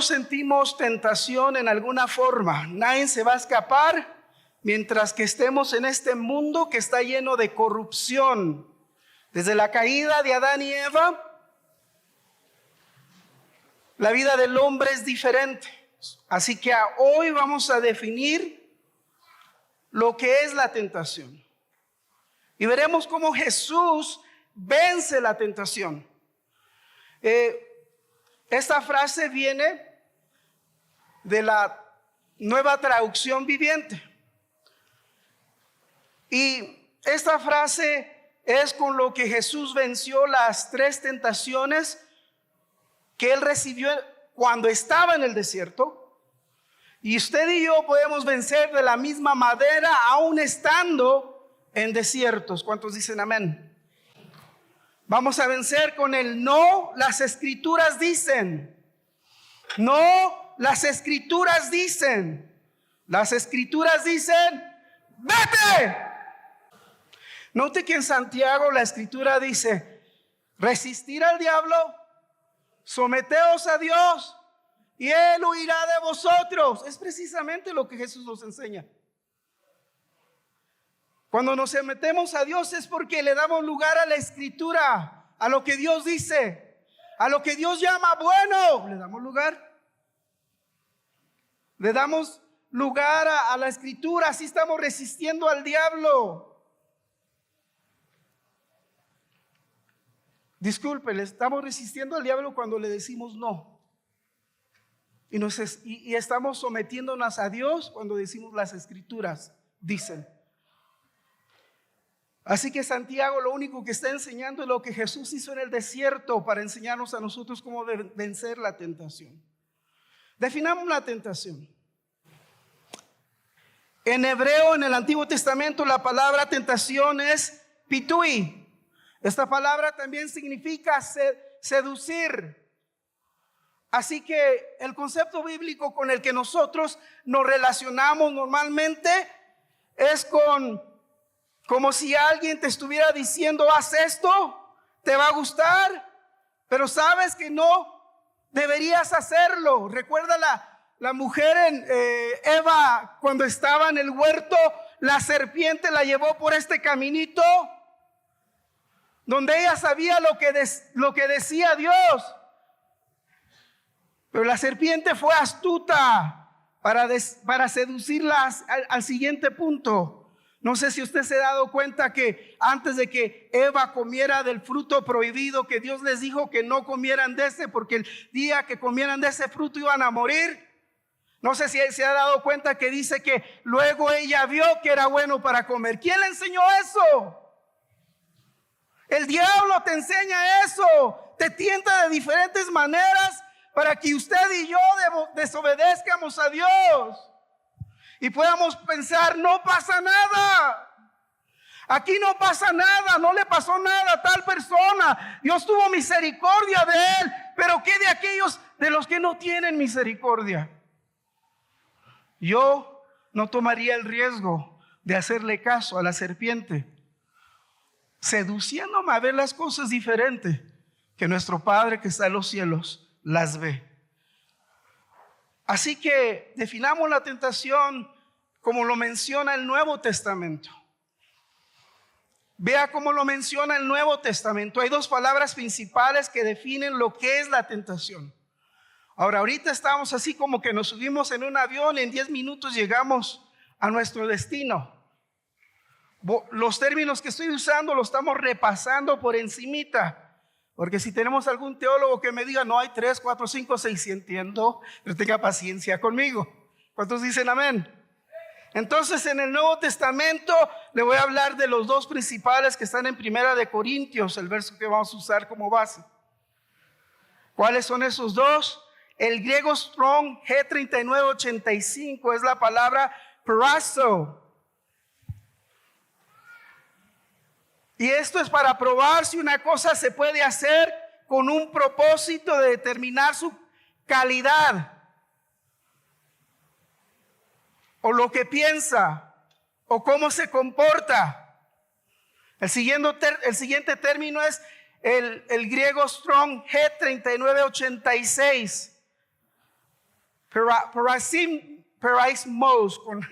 Todos sentimos tentación en alguna forma. Nadie se va a escapar mientras que estemos en este mundo que está lleno de corrupción. Desde la caída de Adán y Eva, la vida del hombre es diferente. Así que hoy vamos a definir lo que es la tentación. Y veremos cómo Jesús vence la tentación. Esta frase viene de la Nueva Traducción Viviente. Y esta frase es con lo que Jesús venció las 3 tentaciones que él recibió cuando estaba en el desierto. Y usted y yo podemos vencer de la misma manera aún estando en desiertos. ¿Cuántos dicen amén? Vamos a vencer con el no, las escrituras dicen. No, las escrituras dicen. Las escrituras dicen, vete. Note que en Santiago la escritura dice, resistir al diablo, someteos a Dios y Él huirá de vosotros. Es precisamente lo que Jesús nos enseña. Cuando nos sometemos a Dios es porque le damos lugar a la escritura, a lo que Dios dice, a lo que Dios llama bueno. Le damos lugar. Le damos lugar a la escritura, así estamos resistiendo al diablo. Disculpe, le estamos resistiendo al diablo cuando le decimos no. Y estamos sometiéndonos a Dios cuando decimos las escrituras dicen. Así que Santiago lo único que está enseñando es lo que Jesús hizo en el desierto para enseñarnos a nosotros cómo vencer la tentación. Definamos la tentación. En hebreo, en el Antiguo Testamento, la palabra tentación es pitui. Esta palabra también significa seducir. Así que el concepto bíblico con el que nosotros nos relacionamos normalmente es como si alguien te estuviera diciendo, haz esto, te va a gustar, pero sabes que no deberías hacerlo. Recuerda la mujer en Eva, cuando estaba en el huerto, la serpiente la llevó por este caminito donde ella sabía lo que decía Dios. Pero la serpiente fue astuta para seducirla al siguiente punto. No sé si usted se ha dado cuenta que antes de que Eva comiera del fruto prohibido, que Dios les dijo que no comieran de ese, porque el día que comieran de ese fruto iban a morir. No sé si se ha dado cuenta que dice que luego ella vio que era bueno para comer. ¿Quién le enseñó eso? El diablo te enseña eso. Te tienta de diferentes maneras para que usted y yo desobedezcamos a Dios y podamos pensar, no pasa nada. Aquí no pasa nada, no le pasó nada a tal persona. Dios tuvo misericordia de él, pero ¿qué de aquellos de los que no tienen misericordia? Yo no tomaría el riesgo de hacerle caso a la serpiente, seduciéndome a ver las cosas diferentes que nuestro Padre que está en los cielos las ve. Así que definamos la tentación como lo menciona el Nuevo Testamento. Vea cómo lo menciona el Nuevo Testamento. Hay 2 palabras principales que definen lo que es la tentación. Ahorita estamos así como que nos subimos en un avión y en 10 minutos llegamos a nuestro destino. Los términos que estoy usando los estamos repasando por encimita. Porque si tenemos algún teólogo que me diga, no hay 3, 4, 5, 6, sí entiendo, pero tenga paciencia conmigo. ¿Cuántos dicen amén? Entonces en el Nuevo Testamento le voy a hablar de los 2 principales que están en 1 de Corintios, el verso que vamos a usar como base. ¿Cuáles son esos 2? El griego Strong G3985 es la palabra parazo. Y esto es para probar si una cosa se puede hacer con un propósito de determinar su calidad, o lo que piensa, o cómo se comporta. El siguiente término es el griego Strong G3986. Perismos, con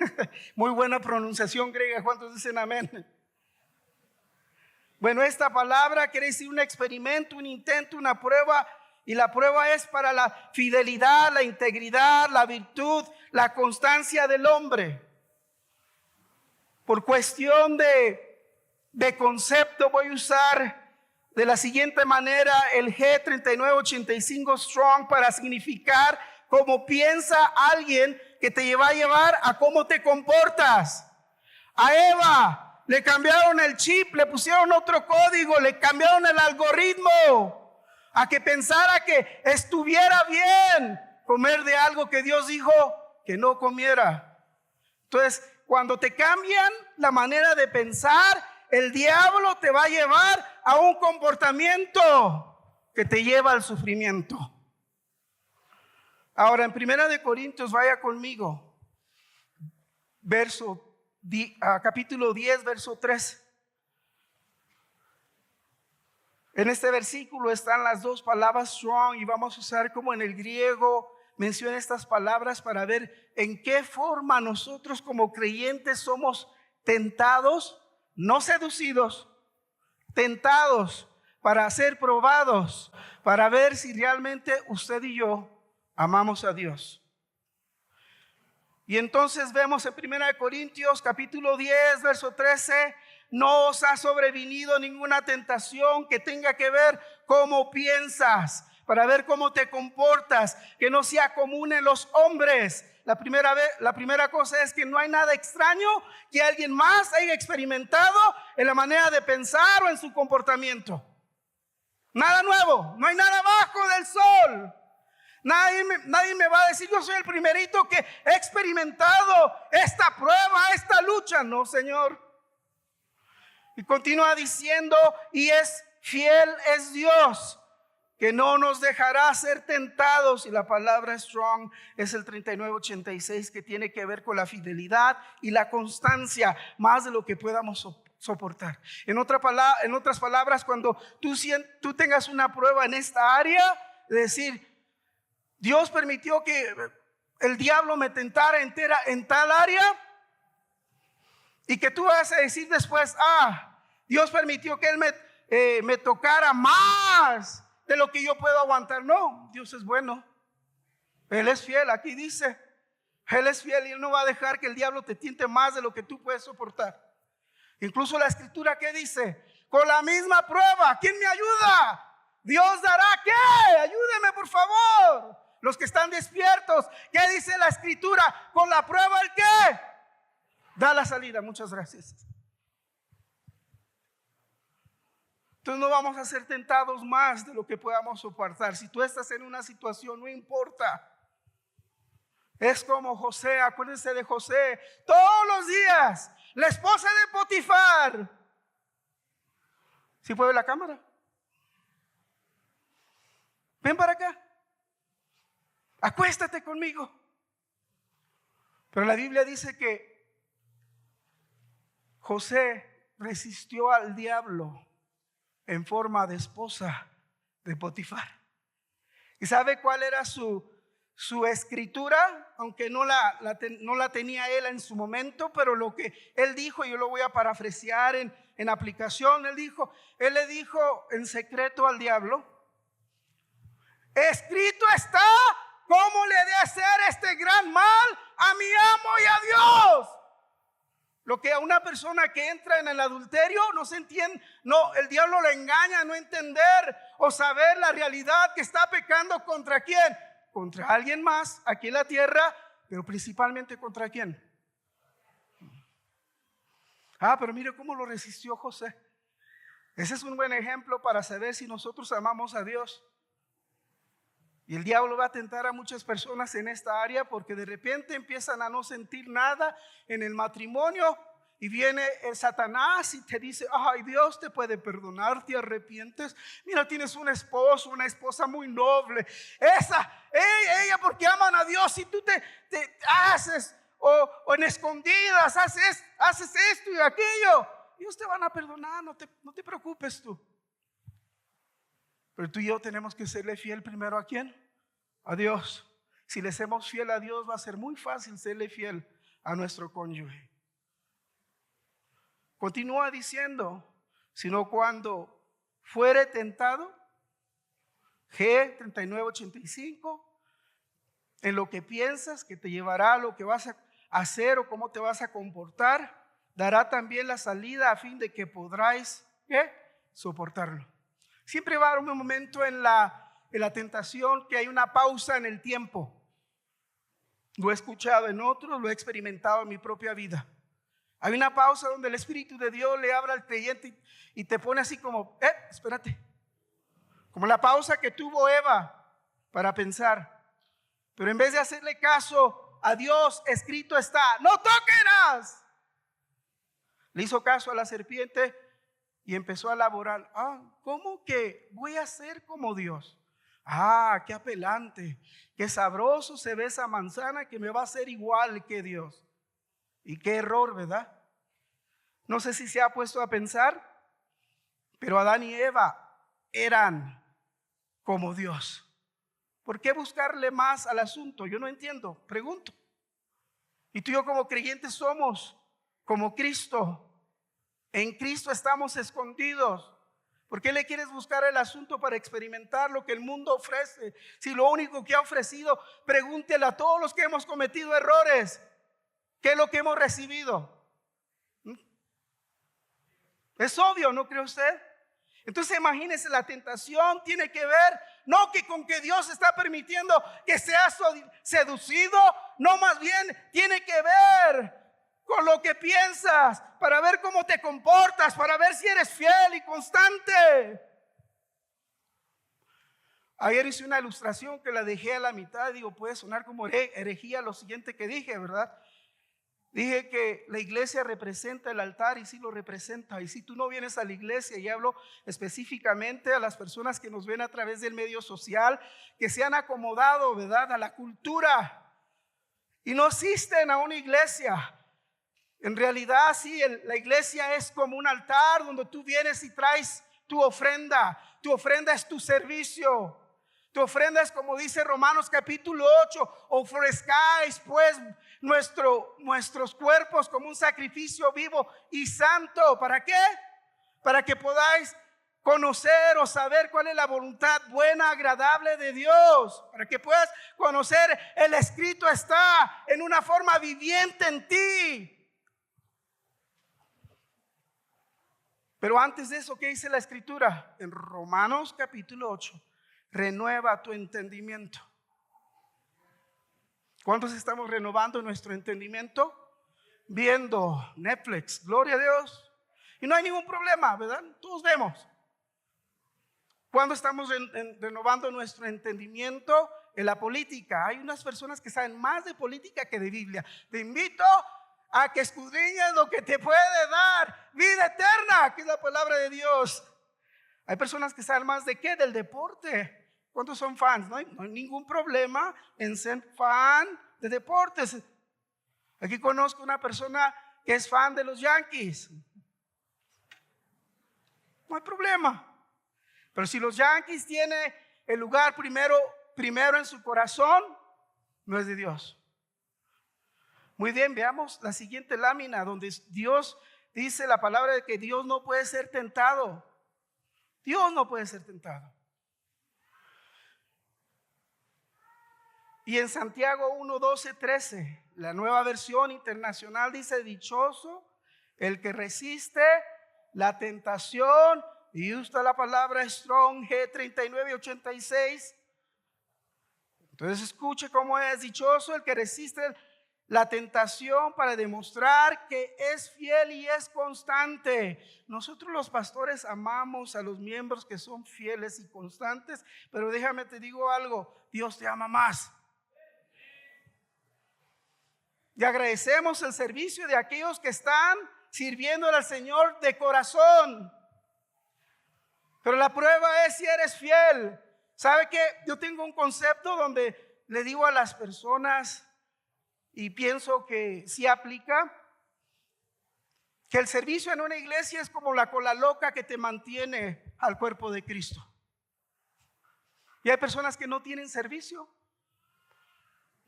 muy buena pronunciación griega. ¿Cuántos dicen amén? Bueno, esta palabra quiere decir un experimento, un intento, una prueba. Y la prueba es para la fidelidad, la integridad, la virtud, la constancia del hombre. Por cuestión de concepto voy a usar de la siguiente manera el G3985 Strong para significar cómo piensa alguien que te va a llevar a cómo te comportas. A Eva le cambiaron el chip, le pusieron otro código, le cambiaron el algoritmo a que pensara que estuviera bien comer de algo que Dios dijo que no comiera. Entonces, cuando te cambian la manera de pensar, el diablo te va a llevar a un comportamiento que te lleva al sufrimiento. Ahora, en 1 Corintios, vaya conmigo, capítulo 10, verso 3. En este versículo están las dos palabras strong y vamos a usar como en el griego menciona estas palabras para ver en qué forma nosotros como creyentes somos tentados, no seducidos, tentados para ser probados, para ver si realmente usted y yo amamos a Dios. Y entonces vemos en 1 Corintios capítulo 10, verso 13, no os ha sobrevenido ninguna tentación que tenga que ver cómo piensas, para ver cómo te comportas, que no sea común en los hombres. La primera cosa es que no hay nada extraño que alguien más haya experimentado en la manera de pensar o en su comportamiento. Nada nuevo, no hay nada bajo del sol. Nadie me va a decir, yo soy el primerito que he experimentado esta prueba, esta lucha. No, Señor. Y continúa diciendo, y es fiel es Dios, que no nos dejará ser tentados. Y la palabra strong es el 3986, que tiene que ver con la fidelidad y la constancia, más de lo que podamos soportar. En otras palabras, cuando tú tengas una prueba en esta área, es decir, Dios permitió que el diablo me tentara en tal área, y que tú vas a decir después, Dios permitió que Él me tocara más de lo que yo puedo aguantar. No, Dios es bueno, Él es fiel. Aquí dice, Él es fiel y Él no va a dejar que el diablo te tiente más de lo que tú puedes soportar. Incluso la escritura, ¿qué dice? Con la misma prueba, ¿quién me ayuda? Dios dará, ¿qué? Ayúdeme, por favor. Los que están despiertos, ¿qué dice la escritura? Con la prueba, ¿el qué? Da la salida. Muchas gracias. Entonces no vamos a ser tentados más de lo que podamos soportar. Si tú estás en una situación, no importa. Es como José, acuérdense de José. Todos los días, la esposa de Potifar. ¿Sí puede ver la cámara? Ven para acá. Acuéstate conmigo. Pero la Biblia dice que José resistió al diablo en forma de esposa de Potifar. ¿Y sabe cuál era su escritura? Aunque no la tenía él en su momento, pero lo que él dijo, yo lo voy a parafrasear en aplicación. Él le dijo en secreto al diablo: escrito está, ¿cómo le he de hacer este gran mal a mi amo y a Dios? Lo que a una persona que entra en el adulterio no se entiende, no, el diablo le engaña a no entender o saber la realidad que está pecando. ¿Contra quién? Contra alguien más aquí en la tierra, pero principalmente ¿contra quién? Pero mire cómo lo resistió José. Ese es un buen ejemplo para saber si nosotros amamos a Dios. Y el diablo va a tentar a muchas personas en esta área, porque de repente empiezan a no sentir nada en el matrimonio y viene el Satanás y te dice: ay, Dios te puede perdonar, te arrepientes. Mira, tienes un esposo, una esposa muy noble. Ella porque aman a Dios, y tú te haces o en escondidas haces esto y aquello, Dios te van a perdonar, no te preocupes tú. Pero tú y yo tenemos que serle fiel primero ¿a quién? A Dios. si le somos fiel a Dios, va a ser muy fácil serle fiel a nuestro cónyuge. Continúa diciendo, sino cuando fuere tentado, G 3985, en lo que piensas que te llevará a lo que vas a hacer o cómo te vas a comportar, dará también la salida a fin de que podráis soportarlo. Siempre va a haber un momento en la tentación que hay una pausa en el tiempo. Lo he escuchado en otros, lo he experimentado en mi propia vida. Hay una pausa donde el Espíritu de Dios le habla al creyente y te pone así como, espérate. Como la pausa que tuvo Eva para pensar. Pero en vez de hacerle caso a Dios, escrito está, no toquerás. Le hizo caso a la serpiente y empezó a elaborar. ¿Cómo que voy a ser como Dios? Qué apelante, qué sabroso se ve esa manzana que me va a hacer igual que Dios. Y qué error, ¿verdad? No sé si se ha puesto a pensar, pero Adán y Eva eran como Dios. ¿Por qué buscarle más al asunto? Yo no entiendo, pregunto. Y tú y yo como creyentes somos como Cristo. En Cristo estamos escondidos. ¿Por qué le quieres buscar el asunto para experimentar lo que el mundo ofrece? Si lo único que ha ofrecido, pregúntele a todos los que hemos cometido errores, ¿qué es lo que hemos recibido? Es obvio, ¿no cree usted? Entonces imagínese, la tentación tiene que ver, no que con que Dios está permitiendo que seas seducido, no, más bien tiene que ver con lo que piensas, para ver cómo te comportas, para ver si eres fiel y constante. Ayer hice una ilustración que la dejé a la mitad, digo, puede sonar como herejía lo siguiente que dije, ¿verdad? Dije que la iglesia representa el altar y sí lo representa. Y si tú no vienes a la iglesia, y hablo específicamente a las personas que nos ven a través del medio social, que se han acomodado, ¿verdad?, a la cultura y no asisten a una iglesia. En realidad sí, la iglesia es como un altar donde tú vienes y traes tu ofrenda. Tu ofrenda es tu servicio. Tu ofrenda es, como dice Romanos capítulo 8, ofrezcáis pues nuestros cuerpos como un sacrificio vivo y santo. ¿Para qué? Para que podáis conocer o saber cuál es la voluntad buena, agradable de Dios. Para que puedas conocer, el escrito está en una forma viviente en ti. Pero antes de eso, ¿qué dice la escritura? En Romanos capítulo 8. Renueva tu entendimiento. ¿Cuántos estamos renovando nuestro entendimiento? Viendo Netflix, gloria a Dios. Y no hay ningún problema, ¿verdad? Todos vemos. ¿Cuándo estamos renovando nuestro entendimiento? En la política. Hay unas personas que saben más de política que de Biblia. Te invito a que escudriñes lo que te puede dar vida eterna, que es la palabra de Dios. Hay personas que saben más de qué, del deporte. ¿Cuántos son fans? No hay ningún problema en ser fan de deportes. Aquí conozco una persona que es fan de los Yankees. No hay problema. Pero si los Yankees tienen el lugar primero en su corazón, no es de Dios. Muy bien, veamos la siguiente lámina donde Dios dice la palabra de que Dios no puede ser tentado. Dios no puede ser tentado. Y en Santiago 1, 12, 13, la Nueva Versión Internacional dice: dichoso el que resiste la tentación. Y usa la palabra Strong G 3986. Entonces escuche cómo es: dichoso el que resiste la tentación para demostrar que es fiel y es constante. Nosotros los pastores amamos a los miembros que son fieles y constantes, pero déjame te digo algo: Dios te ama más. Y agradecemos el servicio de aquellos que están sirviendo al Señor de corazón. Pero la prueba es si eres fiel. ¿Sabe qué? Yo tengo un concepto donde le digo a las personas, y pienso que sí aplica, que el servicio en una iglesia es como la cola loca que te mantiene al cuerpo de Cristo. Y hay personas que no tienen servicio.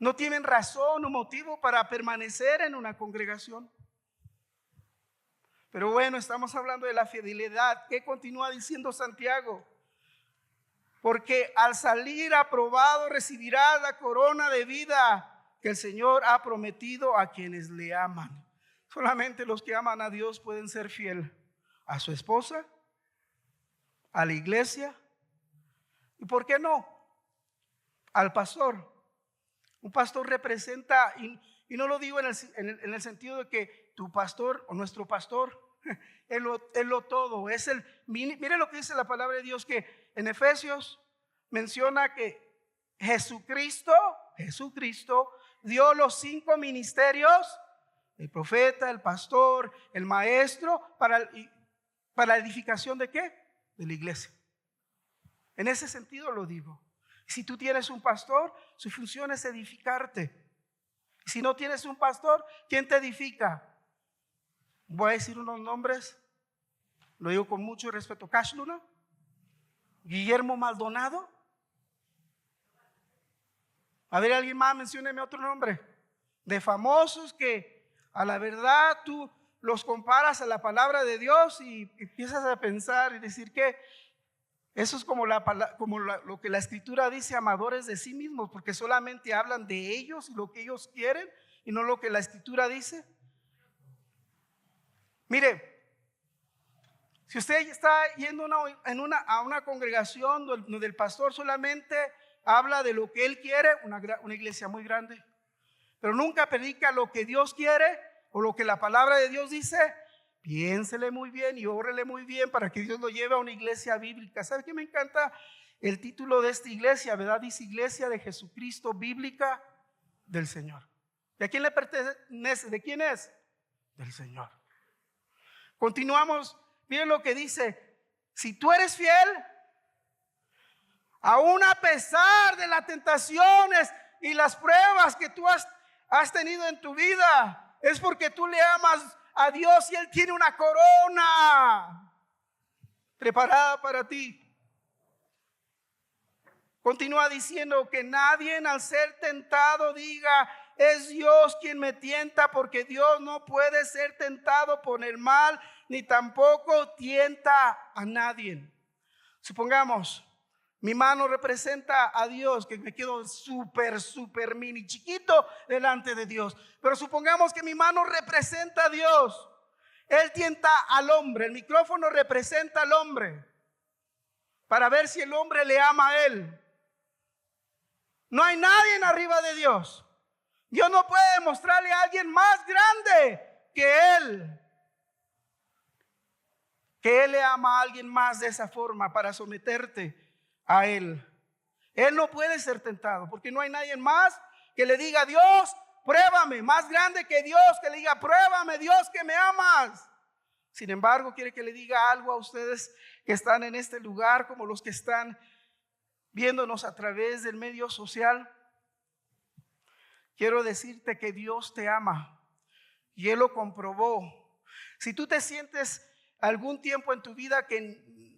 No tienen razón o motivo para permanecer en una congregación. Pero bueno, estamos hablando de la fidelidad. ¿Qué continúa diciendo Santiago? Porque al salir aprobado recibirás la corona de vida que el Señor ha prometido a quienes le aman. Solamente los que aman a Dios pueden ser fieles a su esposa, a la iglesia y, ¿por qué no?, al pastor. Un pastor representa, y no lo digo en el sentido de que tu pastor o nuestro pastor es lo todo, es mire lo que dice la palabra de Dios, que en Efesios menciona que Jesucristo dio los 5 ministerios: el profeta, el pastor, el maestro, para la edificación ¿de qué? De la iglesia. En ese sentido lo digo. Si tú tienes un pastor, su función es edificarte. Si no tienes un pastor, ¿quién te edifica? Voy a decir unos nombres, lo digo con mucho respeto: Cash Luna, Guillermo Maldonado. A ver, alguien más, mencióneme otro nombre de famosos que a la verdad tú los comparas a la palabra de Dios y empiezas a pensar y decir que eso es como lo que la Escritura dice: amadores de sí mismos, porque solamente hablan de ellos y lo que ellos quieren y no lo que la Escritura dice. Mire, si usted está yendo a una congregación donde el pastor solamente habla de lo que él quiere, una iglesia muy grande, pero nunca predica lo que Dios quiere o lo que la palabra de Dios dice, piénsele muy bien y órele muy bien para que Dios lo lleve a una iglesia bíblica. ¿Sabe qué me encanta? El título de esta iglesia, ¿verdad? Dice: Iglesia de Jesucristo Bíblica del Señor. ¿Y a quién le pertenece? ¿De quién es? Del Señor. Continuamos. Miren lo que dice: si tú eres fiel, aún a pesar de las tentaciones y las pruebas que tú has tenido en tu vida, es porque tú le amas a Dios y Él tiene una corona preparada para ti. Continúa diciendo que nadie al ser tentado diga: es Dios quien me tienta, porque Dios no puede ser tentado por el mal, ni tampoco tienta a nadie. Supongamos, mi mano representa a Dios, que me quedo súper mini chiquito delante de Dios. Pero supongamos que mi mano representa a Dios. Él tienta al hombre. El micrófono representa al hombre para ver si el hombre le ama a él. No hay nadie arriba de Dios. Dios no puede mostrarle a alguien más grande que Él. Que Él le ama a alguien más de esa forma para someterte a Él. Él no puede ser tentado porque no hay nadie más que le diga: Dios, pruébame. Más grande que Dios que le diga: pruébame, Dios, que me amas. Sin embargo, quiere que le diga algo a ustedes que están en este lugar, como los que están viéndonos a través del medio social. Quiero decirte que Dios te ama y Él lo comprobó. Si tú te sientes algún tiempo en tu vida que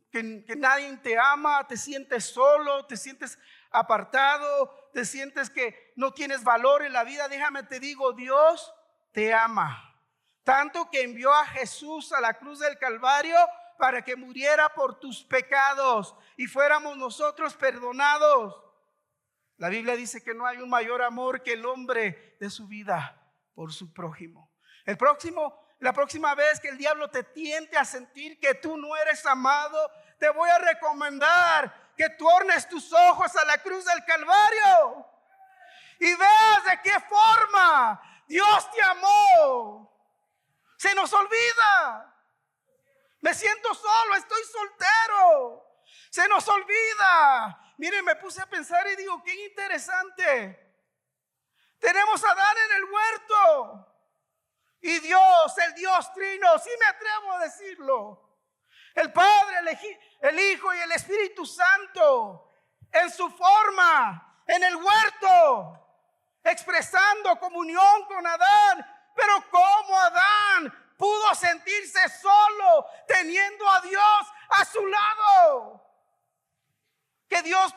nadie te ama, te sientes solo, te sientes apartado, te sientes que no tienes valor en la vida, déjame te digo: Dios te ama. Tanto que envió a Jesús a la cruz del Calvario para que muriera por tus pecados y fuéramos nosotros perdonados. La Biblia dice que no hay un mayor amor que el hombre de su vida por su prójimo. La próxima vez que el diablo te tiente a sentir que tú no eres amado, te voy a recomendar que tornes tus ojos a la cruz del Calvario y veas de qué forma Dios te amó. Se nos olvida. Me siento solo, estoy soltero. Se nos olvida. Miren, me puse a pensar y digo: qué interesante. Tenemos a Adán en el huerto. Y Dios, el Dios Trino, sí me atrevo a decirlo, el Padre, el Hijo y el Espíritu Santo, en su forma, en el huerto, expresando comunión con Adán. Pero ¿cómo Adán pudo sentirse solo teniendo a Dios a su lado? Que Dios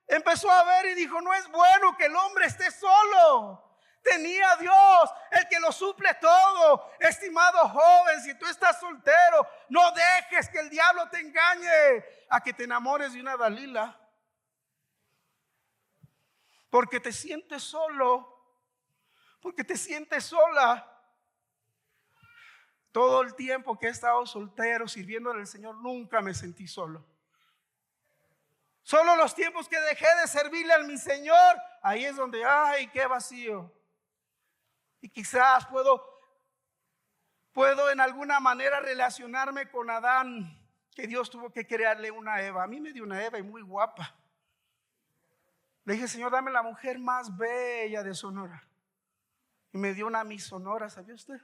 Empezó a ver y dijo, no es bueno que el hombre esté solo. Tenía a Dios, el que lo suple todo. Estimado joven, si tú estás soltero, no dejes que el diablo te engañe a que te enamores de una Dalila. Porque te sientes solo, porque te sientes sola. Todo el tiempo que he estado soltero sirviéndole al Señor, nunca me sentí solo. Solo los tiempos que dejé de servirle a mi Señor, ahí es donde, ay, qué vacío. Y quizás puedo en alguna manera relacionarme con Adán, que Dios tuvo que crearle una Eva. A mí me dio una Eva y muy guapa. Le dije, Señor, dame la mujer más bella de Sonora. Y me dio una Miss Sonora, ¿sabía usted?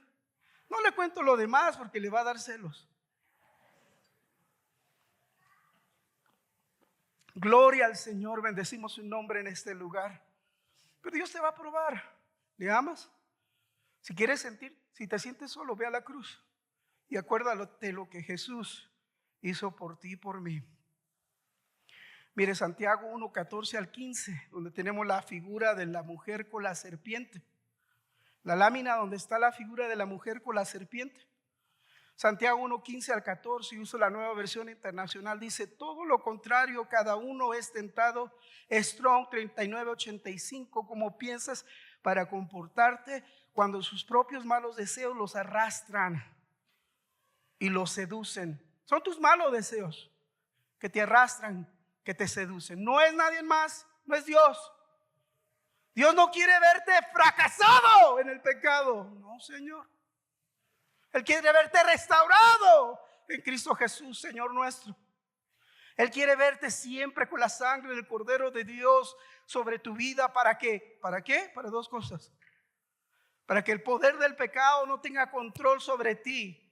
No le cuento lo demás porque le va a dar celos. Gloria al Señor, bendecimos su nombre en este lugar. Pero Dios te va a probar. ¿Le amas? Si quieres si te sientes solo, ve a la cruz y acuérdate de lo que Jesús hizo por ti y por mí. Mire, Santiago 1, 14 al 15, donde tenemos la figura de la mujer con la serpiente. La lámina donde está la figura de la mujer con la serpiente. Santiago 1, 15 al 14, y uso la Nueva Versión Internacional, dice, todo lo contrario, cada uno es tentado. Strong 3985, ¿cómo piensas para comportarte cuando sus propios malos deseos los arrastran y los seducen? Son tus malos deseos que te arrastran, que te seducen. No es nadie más, no es Dios. Dios no quiere verte fracasado en el pecado. No, Señor. Él quiere verte restaurado en Cristo Jesús, Señor nuestro. Él quiere verte siempre con la sangre del Cordero de Dios sobre tu vida. ¿Para qué? ¿Para qué? Para dos cosas. Para que el poder del pecado no tenga control sobre ti.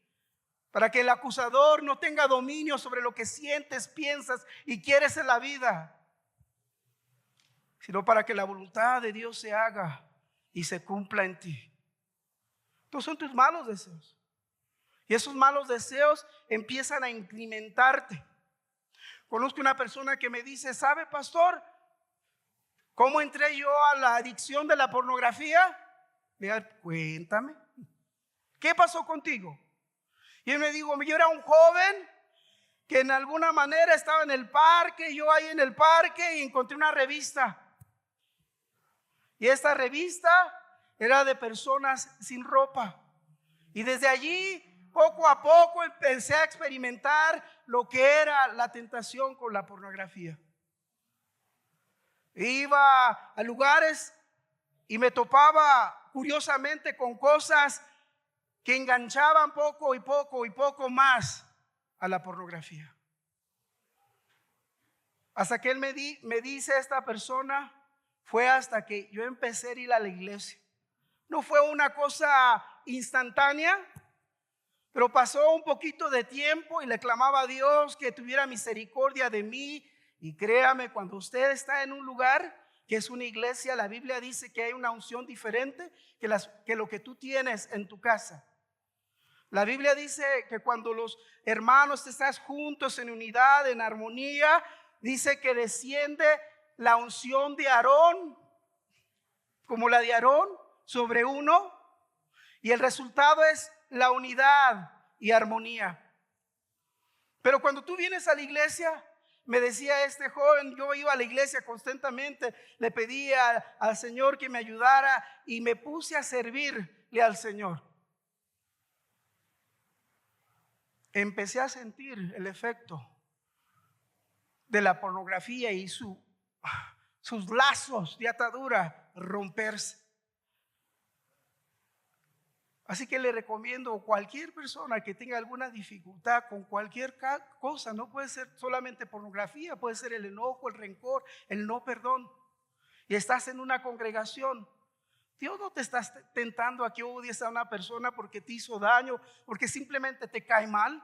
Para que el acusador no tenga dominio sobre lo que sientes, piensas y quieres en la vida. Sino para que la voluntad de Dios se haga y se cumpla en ti. Estos son tus malos deseos. Y esos malos deseos empiezan a incrementarte. Conozco una persona que me dice, ¿sabe, pastor, cómo entré yo a la adicción de la pornografía? Mira, cuéntame, ¿qué pasó contigo? Y él me dijo, yo era un joven que en alguna manera estaba en el parque, yo ahí en el parque, y encontré una revista. Y esta revista era de personas sin ropa. Y desde allí, poco a poco, empecé a experimentar lo que era la tentación con la pornografía. Iba a lugares y me topaba curiosamente con cosas que enganchaban poco y poco más a la pornografía. Hasta que él me dice, esta persona, fue hasta que yo empecé a ir a la iglesia. No fue una cosa instantánea, pero pasó un poquito de tiempo y le clamaba a Dios que tuviera misericordia de mí. Y créame, cuando usted está en un lugar que es una iglesia, la Biblia dice que hay una unción diferente que lo que tú tienes en tu casa. La Biblia dice que cuando los hermanos estás juntos en unidad, en armonía, dice que desciende la unción de Aarón, como la de Aarón, sobre uno, y el resultado es la unidad y armonía. Pero cuando tú vienes a la iglesia, me decía este joven, yo iba a la iglesia constantemente, le pedía al Señor que me ayudara y me puse a servirle al Señor. Empecé a sentir el efecto de la pornografía y sus lazos de atadura romperse. Así que le recomiendo a cualquier persona que tenga alguna dificultad con cualquier cosa, no puede ser solamente pornografía, puede ser el enojo, el rencor, el no perdón, y estás en una congregación. Dios no te está tentando a que odies a una persona porque te hizo daño, porque simplemente te cae mal.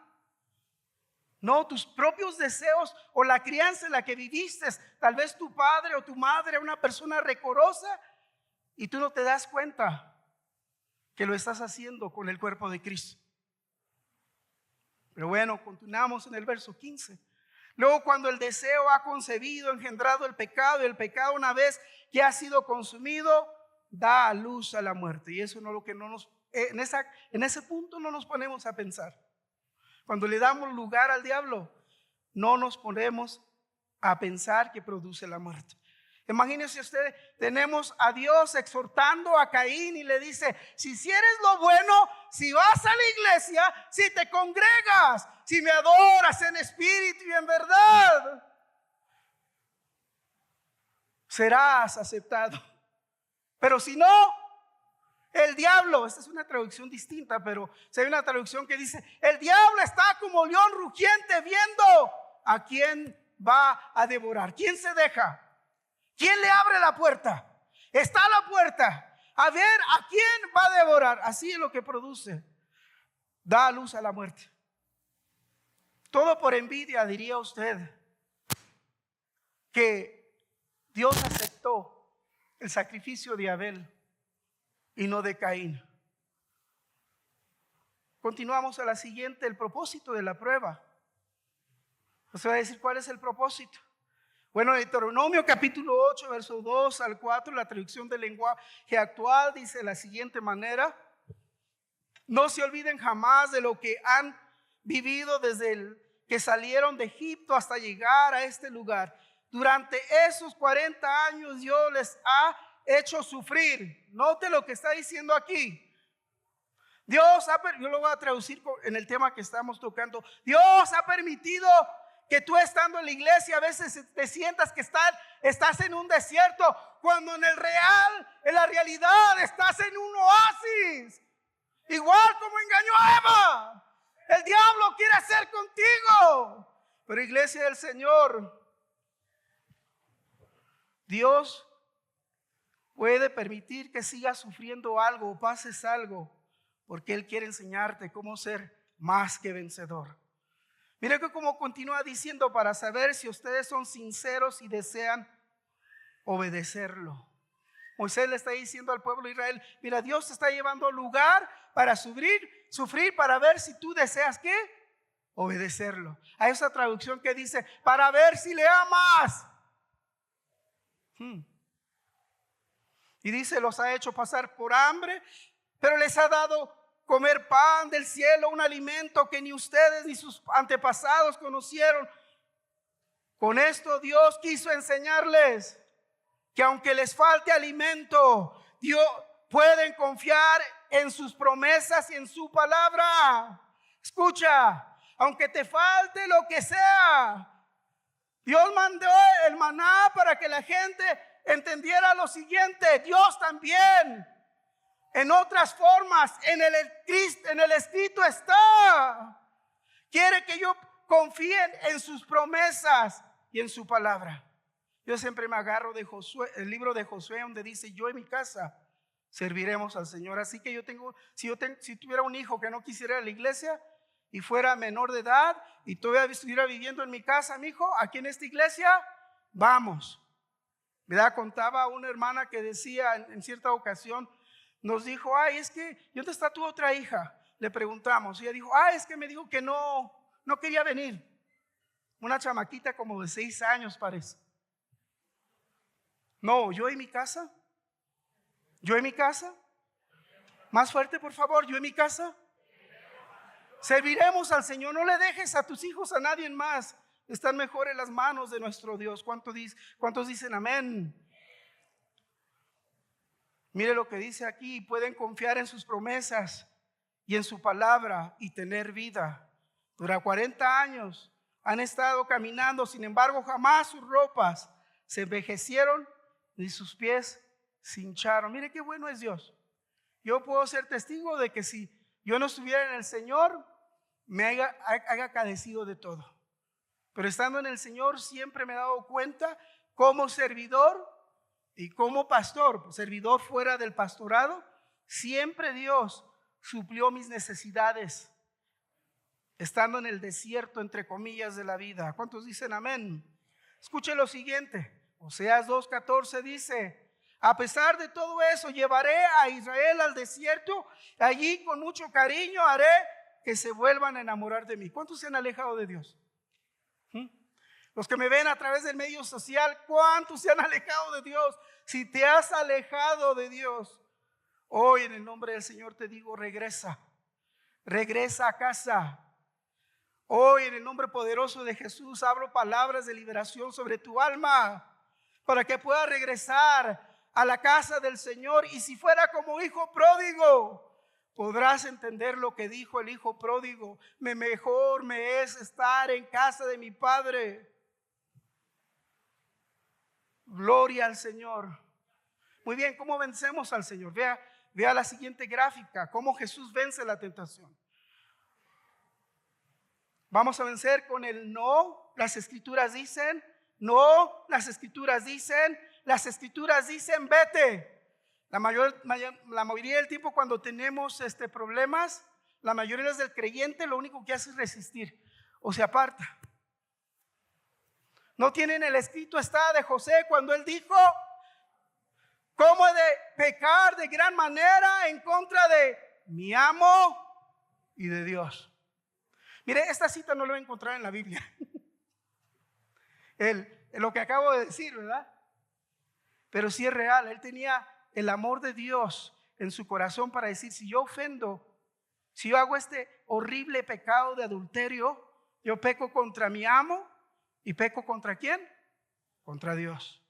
No, tus propios deseos o la crianza en la que viviste, tal vez tu padre o tu madre era una persona rencorosa y tú no te das cuenta que lo estás haciendo con el cuerpo de Cristo. Pero bueno, continuamos en el verso 15. Luego, cuando el deseo ha concebido, engendrado el pecado, y el pecado, una vez que ha sido consumido, da a luz a la muerte. Y eso no es lo que no nos, en ese punto no nos ponemos a pensar. Cuando le damos lugar al diablo, no nos ponemos a pensar que produce la muerte. Imagínense ustedes, tenemos a Dios exhortando a Caín y le dice: si hicieres lo bueno, si vas a la iglesia, si te congregas, si me adoras en espíritu y en verdad, serás aceptado. Pero si no, el diablo, esta es una traducción distinta, pero si hay una traducción que dice: el diablo está como león rugiente viendo a quién va a devorar. ¿Quién se deja? ¿Quién le abre la puerta? Está a la puerta a ver a quién va a devorar. Así es lo que produce. Da a luz a la muerte. Todo por envidia, diría usted, que Dios aceptó el sacrificio de Abel y no de Caín. Continuamos a la siguiente, el propósito de la prueba. Usted va a decir: ¿cuál es el propósito? Bueno, Deuteronomio capítulo 8, verso 2 al 4, la traducción del lenguaje actual dice de la siguiente manera: no se olviden jamás de lo que han vivido desde que salieron de Egipto hasta llegar a este lugar. Durante esos 40 años Dios les ha hecho sufrir. Note lo que está diciendo aquí. Yo lo voy a traducir en el tema que estamos tocando. Dios ha permitido que tú, estando en la iglesia, a veces te sientas que estás en un desierto, cuando en la realidad estás en un oasis. Igual como engañó a Eva, el diablo quiere hacer contigo. Pero iglesia del Señor, Dios puede permitir que sigas sufriendo algo o pases algo, porque Él quiere enseñarte cómo ser más que vencedor. Mire que como continúa diciendo, para saber si ustedes son sinceros y desean obedecerlo. Moisés le está diciendo al pueblo de Israel: mira, Dios te está llevando lugar para sufrir para ver si tú deseas ¿qué? Obedecerlo. Hay esa traducción que dice: para ver si le amas. Y dice: los ha hecho pasar por hambre, pero les ha dado comer pan del cielo, un alimento que ni ustedes ni sus antepasados conocieron. Con esto Dios quiso enseñarles que aunque les falte alimento, Dios pueden confiar en sus promesas y en su palabra. Escucha, aunque te falte lo que sea, Dios mandó el maná para que la gente entendiera lo siguiente: Dios también, en otras formas, en el escrito está. Quiere que yo confíe en sus promesas y en su palabra. Yo siempre me agarro de Josué, el libro de Josué, donde dice: yo y mi casa serviremos al Señor. Así que si tuviera un hijo que no quisiera ir a la iglesia y fuera menor de edad y todavía estuviera viviendo en mi casa, mi hijo, aquí en esta iglesia, vamos. ¿Verdad? Contaba una hermana que decía en cierta ocasión, nos dijo: ay, es que, ¿y dónde está tu otra hija? Le preguntamos, y ella dijo: ay, es que me dijo que no quería venir. Una chamaquita como de 6 años parece. No, yo en mi casa. Yo en mi casa. Más fuerte, por favor. Yo en mi casa. Serviremos al Señor. No le dejes a tus hijos a nadie más. Están mejor en las manos de nuestro Dios. ¿Cuántos dicen amén? Mire lo que dice aquí: pueden confiar en sus promesas y en su palabra y tener vida. Durante 40 años han estado caminando, sin embargo jamás sus ropas se envejecieron ni sus pies se hincharon. Mire qué bueno es Dios. Yo puedo ser testigo de que si yo no estuviera en el Señor, me haya cadecido de todo. Pero estando en el Señor siempre me he dado cuenta, como servidor y como pastor, servidor fuera del pastorado, siempre Dios suplió mis necesidades, estando en el desierto, entre comillas, de la vida. ¿Cuántos dicen amén? Escuche lo siguiente. Oseas 2:14 dice: a pesar de todo eso, llevaré a Israel al desierto, allí con mucho cariño haré que se vuelvan a enamorar de mí. ¿Cuántos se han alejado de Dios? Los que me ven a través del medio social, ¿cuántos se han alejado de Dios? Si te has alejado de Dios, hoy en el nombre del Señor te digo, regresa a casa. Hoy en el nombre poderoso de Jesús hablo palabras de liberación sobre tu alma para que puedas regresar a la casa del Señor. Y si fuera como hijo pródigo, podrás entender lo que dijo el hijo pródigo: mejor me es estar en casa de mi padre. Gloria al Señor. Muy bien, ¿cómo vencemos al Señor? Vea la siguiente gráfica, cómo Jesús vence la tentación. Vamos a vencer con el no. Las escrituras dicen no, las escrituras dicen vete. La mayoría del tiempo cuando tenemos problemas, la mayoría del creyentes lo único que hace es resistir o se aparta. No tienen el escrito está de José cuando él dijo: ¿cómo he de pecar de gran manera en contra de mi amo y de Dios? Mire, esta cita no la voy a encontrar en la Biblia. Lo que acabo de decir, ¿verdad? Pero sí es real. Él tenía el amor de Dios en su corazón para decir: si yo ofendo, si yo hago este horrible pecado de adulterio, yo peco contra mi amo y peco contra ¿quién? Contra Dios.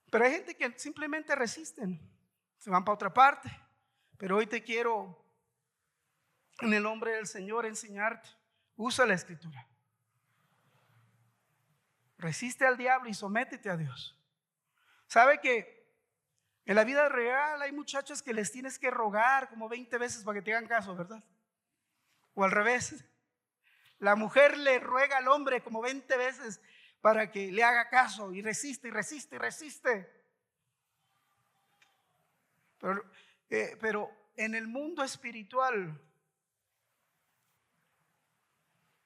Pero hay gente que simplemente resisten, se van para otra parte. Pero hoy te quiero, en el nombre del Señor, enseñarte. Usa la escritura. Resiste al diablo y sométete a Dios. ¿Sabe que en la vida real hay muchachas que les tienes que rogar como 20 veces para que te hagan caso, ¿verdad? O al revés. La mujer le ruega al hombre como 20 veces para que le haga caso, y resiste y resiste y resiste. Pero en el mundo espiritual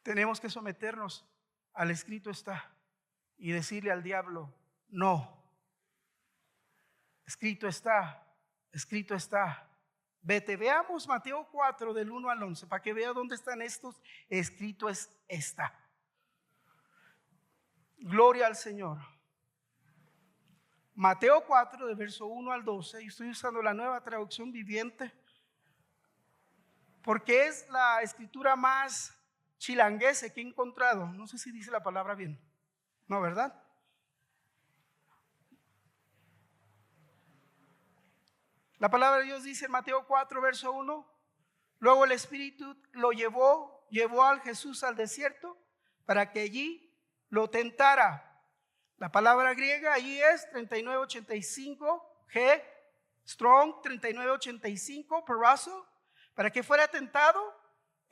tenemos que someternos al escrito está y decirle al diablo: no, escrito está, vete. Veamos Mateo 4 del 1 al 11 para que vea dónde están estos. Escrito está. Gloria al Señor. Mateo 4 de verso 1 al 12, y estoy usando la Nueva Traducción Viviente porque es la escritura más chilanguese que he encontrado. No sé si dice la palabra bien. No, ¿verdad? La palabra de Dios dice en Mateo 4 verso 1: luego el Espíritu lo llevó al Jesús al desierto para que allí lo tentara. La palabra griega allí es 3985 G Strong 3985 Perazzo, para que fuera tentado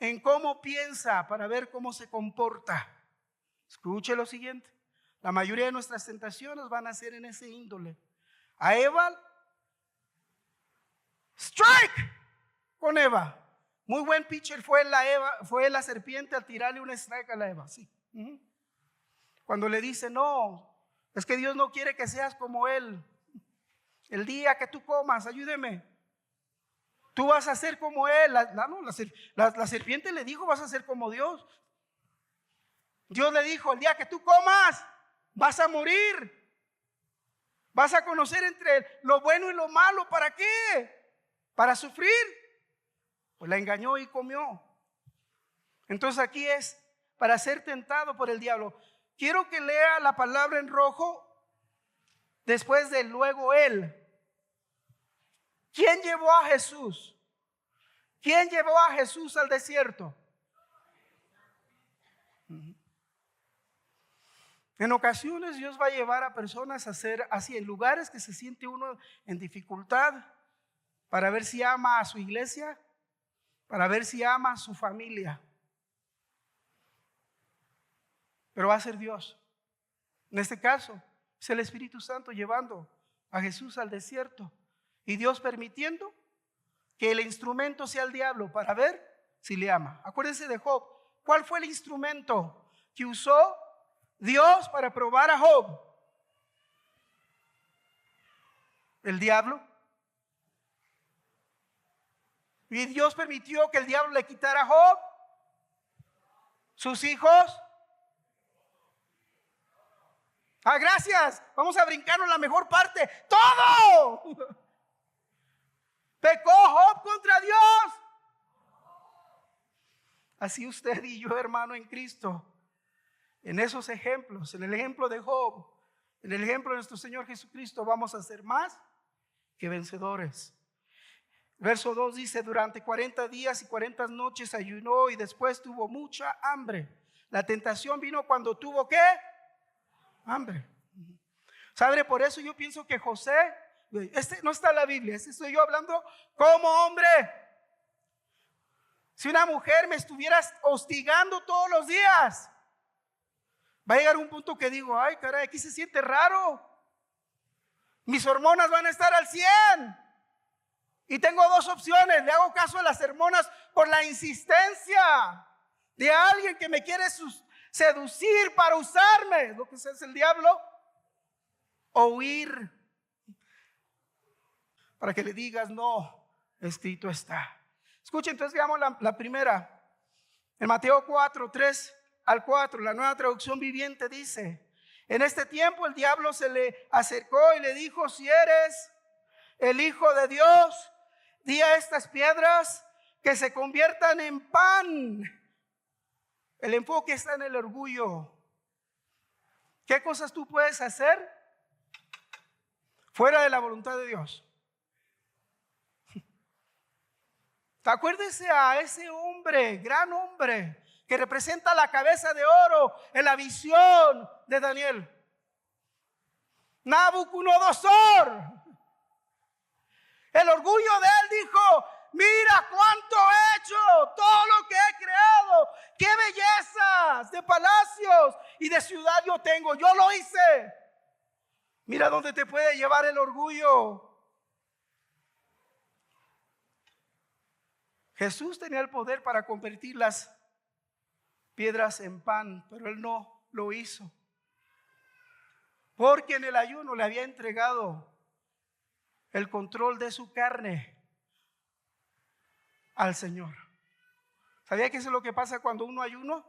en cómo piensa, para ver cómo se comporta. Escuche lo siguiente: la mayoría de nuestras tentaciones van a ser en ese índole. A Eva, strike con Eva. Muy buen pitcher fue la serpiente al tirarle un strike a la Eva. Sí. Cuando le dice: no, es que Dios no quiere que seas como Él. El día que tú comas, ayúdeme, tú vas a ser como Él. La serpiente le dijo: vas a ser como Dios. Dios le dijo: el día que tú comas, vas a morir. Vas a conocer entre lo bueno y lo malo. ¿Para qué? Para sufrir. Pues la engañó y comió. Entonces aquí es para ser tentado por el diablo. Quiero que lea la palabra en rojo después de luego Él. ¿Quién llevó a Jesús? ¿Quién llevó a Jesús al desierto? En ocasiones Dios va a llevar a personas a hacer así en lugares que se siente uno en dificultad, para ver si ama a su iglesia, para ver si ama a su familia. Pero va a ser Dios. En este caso es el Espíritu Santo llevando a Jesús al desierto, y Dios permitiendo que el instrumento sea el diablo para ver si le ama. Acuérdense de Job. ¿Cuál fue el instrumento que usó Dios para probar a Job? El diablo. Y Dios permitió que el diablo le quitara a Job sus hijos. Ah, gracias. Vamos a brincarnos la mejor parte. Todo. Pecó Job contra Dios. Así usted y yo, hermano en Cristo, en esos ejemplos, en el ejemplo de Job, en el ejemplo de nuestro Señor Jesucristo, vamos a ser más que vencedores. Verso 2 dice: durante 40 días y 40 noches ayunó y después tuvo mucha hambre. La tentación vino cuando tuvo ¿qué? Hambre. ¿Sabe? Por eso yo pienso que José, este no está en la Biblia, estoy yo hablando como hombre. Si una mujer me estuviera hostigando todos los días, va a llegar un punto que digo: ay, caray, aquí se siente raro. Mis hormonas van a estar al 100. Y tengo dos opciones: le hago caso a las hormonas por la insistencia de alguien que me quiere seducir para usarme, lo que es el diablo, o huir para que le digas: no, escrito está. Escuchen, entonces veamos la primera. En Mateo 4, 3 al 4, la Nueva Traducción Viviente dice: en este tiempo el diablo se le acercó y le dijo: si eres el Hijo de Dios, di a estas piedras que se conviertan en pan. El enfoque está en el orgullo. ¿Qué cosas tú puedes hacer fuera de la voluntad de Dios? Acuérdese a ese hombre, gran hombre, que representa la cabeza de oro en la visión de Daniel. Nabucodonosor. El orgullo de él dijo: mira cuánto he hecho, todo lo que he creado, qué bellezas de palacios y de ciudad yo tengo, yo lo hice. Mira dónde te puede llevar el orgullo. Jesús tenía el poder para convertir las piedras en pan, pero él no lo hizo, porque en el ayuno le había entregado el control de su carne al Señor. ¿Sabía que eso es lo que pasa cuando uno ayuno?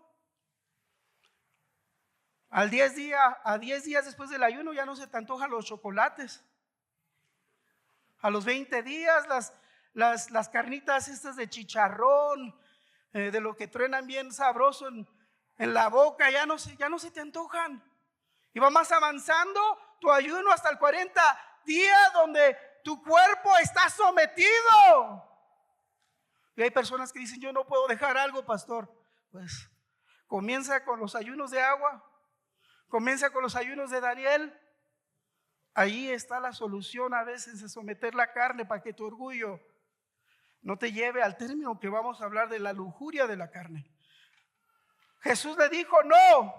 A 10 días después del ayuno ya no se te antojan los chocolates. A los 20 días las carnitas estas de chicharrón, de lo que truenan bien sabroso en la boca, ya no se te antojan. Y va más avanzando tu ayuno hasta el 40 días donde tu cuerpo está sometido. Y hay personas que dicen: yo no puedo dejar algo, pastor. Pues comienza con los ayunos de agua, comienza con los ayunos de Daniel. Ahí está la solución a veces de someter la carne, para que tu orgullo no te lleve al término que vamos a hablar de la lujuria de la carne. Jesús le dijo: no.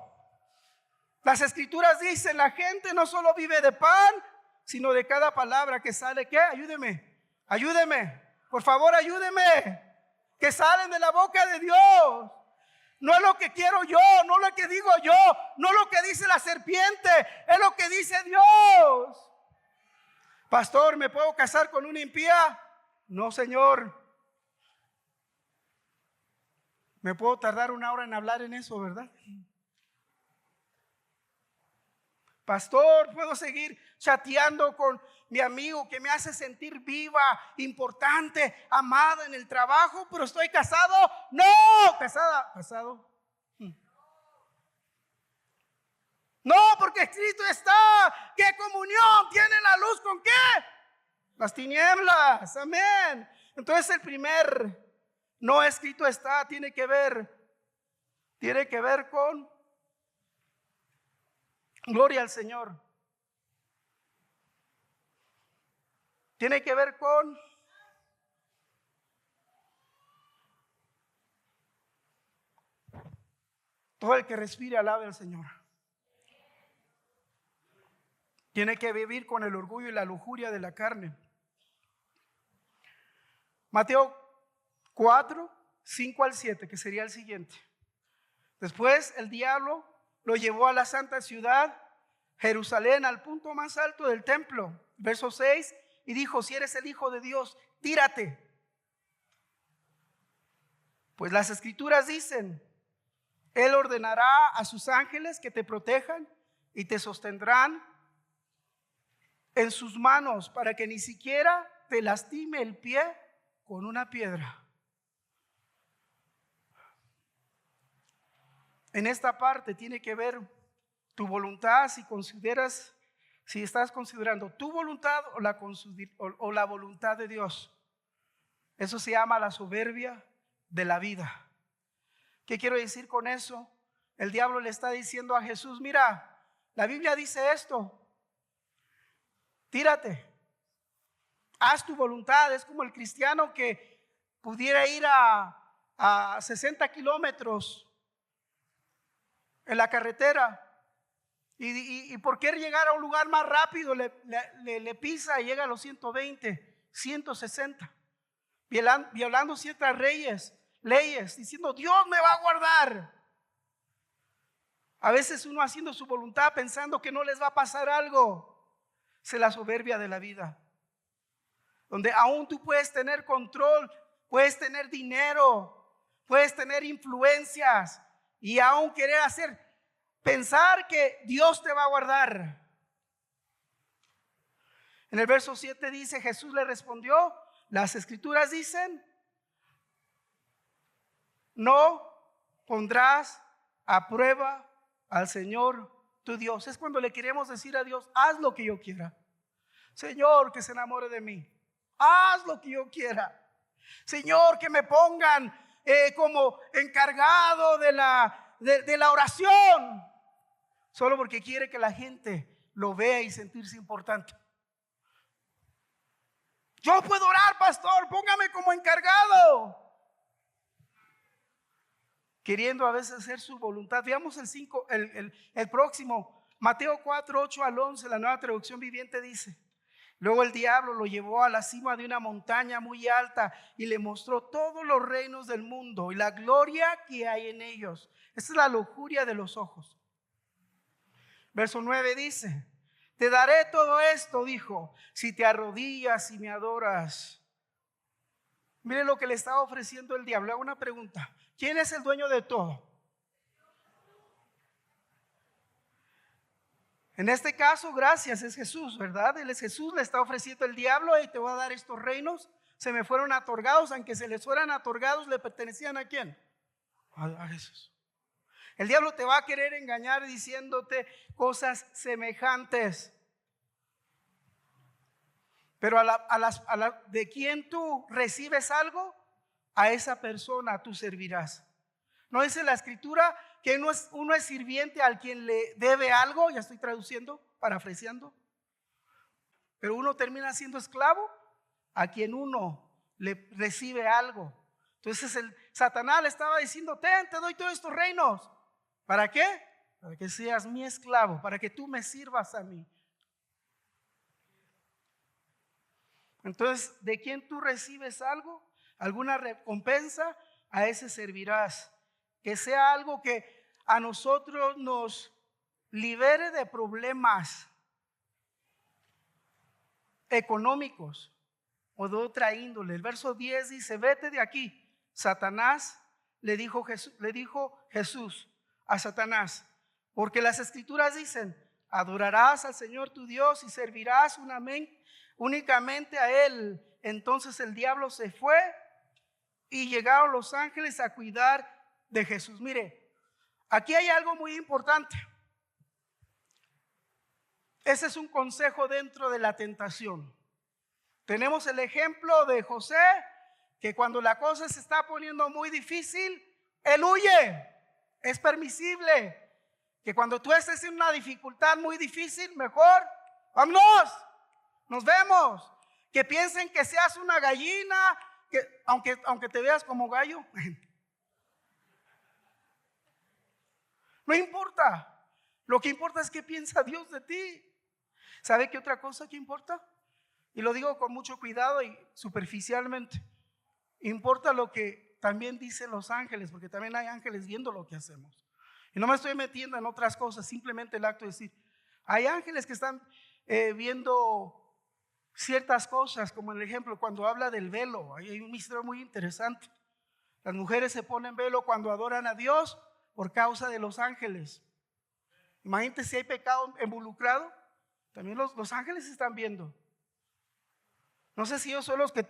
Las escrituras dicen: la gente no solo vive de pan, sino de cada palabra que sale. ¿Qué? Ayúdeme, por favor, ayúdeme. Que salen de la boca de Dios. No es lo que quiero yo, no lo que digo yo, no lo que dice la serpiente, es lo que dice Dios. Pastor, ¿me puedo casar con una impía? No, Señor. Me puedo tardar 1 hora en hablar en eso, ¿verdad? Pastor, ¿puedo seguir chateando con mi amigo que me hace sentir viva, importante, amada en el trabajo, pero estoy casado? No, casado. No, porque escrito está: ¿qué comunión tiene la luz con qué? Las tinieblas. Amén. Entonces el primer no escrito está tiene que ver con gloria al Señor. Tiene que ver con todo el que respire alabe al Señor. Tiene que vivir con el orgullo y la lujuria de la carne. Mateo 4, 5 al 7, que sería el siguiente. Después el diablo lo llevó a la santa ciudad, Jerusalén, al punto más alto del templo. Verso 6, y dijo: si eres el Hijo de Dios, tírate. Pues las escrituras dicen: Él ordenará a sus ángeles que te protejan y te sostendrán en sus manos para que ni siquiera te lastime el pie con una piedra. En esta parte tiene que ver tu voluntad, si estás considerando tu voluntad o la voluntad de Dios. Eso se llama la soberbia de la vida. ¿Qué quiero decir con eso? El diablo le está diciendo a Jesús: mira, la Biblia dice esto, tírate, haz tu voluntad. Es como el cristiano que pudiera ir a 60 kilómetros en la carretera y por querer llegar a un lugar más rápido le pisa y llega a los 120, 160, violando ciertas leyes, diciendo: Dios me va a guardar. A veces uno haciendo su voluntad pensando que no les va a pasar algo. Es la soberbia de la vida, donde aún tú puedes tener control, puedes tener dinero, puedes tener influencias y aún querer pensar que Dios te va a guardar. En el verso 7 dice: Jesús le respondió: las escrituras dicen, no pondrás a prueba al Señor tu Dios. Es cuando le queremos decir a Dios: haz lo que yo quiera. Señor, que se enamore de mí. Haz lo que yo quiera. Señor, que me pongan como encargado de la oración. Solo porque quiere que la gente lo vea y sentirse importante. Yo puedo orar, pastor, póngame como encargado. Queriendo a veces hacer su voluntad. Veamos el próximo, Mateo 4, 8 al 11, la Nueva Traducción Viviente dice: luego el diablo lo llevó a la cima de una montaña muy alta y le mostró todos los reinos del mundo y la gloria que hay en ellos. Esta es la lujuria de los ojos. Verso 9 dice: te daré todo esto, dijo, si te arrodillas y me adoras. Mire lo que le estaba ofreciendo el diablo. Hago una pregunta: ¿quién es el dueño de todo? En este caso, gracias, es Jesús, ¿verdad? Él es Jesús, le está ofreciendo el diablo: y te voy a dar estos reinos. Se me fueron otorgados, aunque se les fueran otorgados, ¿le pertenecían a quién? A Jesús. El diablo te va a querer engañar diciéndote cosas semejantes. Pero de quien tú recibes algo, a esa persona tú servirás. ¿No dice la escritura que uno es sirviente al quien le debe algo? Ya estoy traduciendo, parafraseando. Pero uno termina siendo esclavo a quien uno le recibe algo. Entonces Satanás le estaba diciendo: te doy todos estos reinos. ¿Para qué? Para que seas mi esclavo, para que tú me sirvas a mí. Entonces, ¿de quién tú recibes algo? ¿Alguna recompensa? A ese servirás. Que sea algo que a nosotros nos libere de problemas económicos o de otra índole. El verso 10 dice: vete de aquí. Satanás le dijo Jesús a Satanás, porque las escrituras dicen: adorarás al Señor tu Dios y servirás únicamente a Él. Entonces el diablo se fue y llegaron los ángeles a cuidar de Jesús. Mire, aquí hay algo muy importante. Ese es un consejo dentro de la tentación. Tenemos el ejemplo de José, que cuando la cosa se está poniendo muy difícil, él huye. Es permisible que cuando tú estés en una dificultad muy difícil, mejor vámonos, nos vemos. Que piensen que seas una gallina, que aunque te veas como gallo, no importa. Lo que importa es qué piensa Dios de ti. ¿Sabe qué otra cosa que importa? Y lo digo con mucho cuidado y superficialmente. Importa lo que también dicen los ángeles, porque también hay ángeles viendo lo que hacemos. Y no me estoy metiendo en otras cosas, simplemente el acto de decir, hay ángeles que están viendo ciertas cosas, como el ejemplo cuando habla del velo. Hay un misterio muy interesante. Las mujeres se ponen velo cuando adoran a Dios por causa de los ángeles. Imagínate si hay pecado involucrado, también los ángeles están viendo. No sé si ellos son los que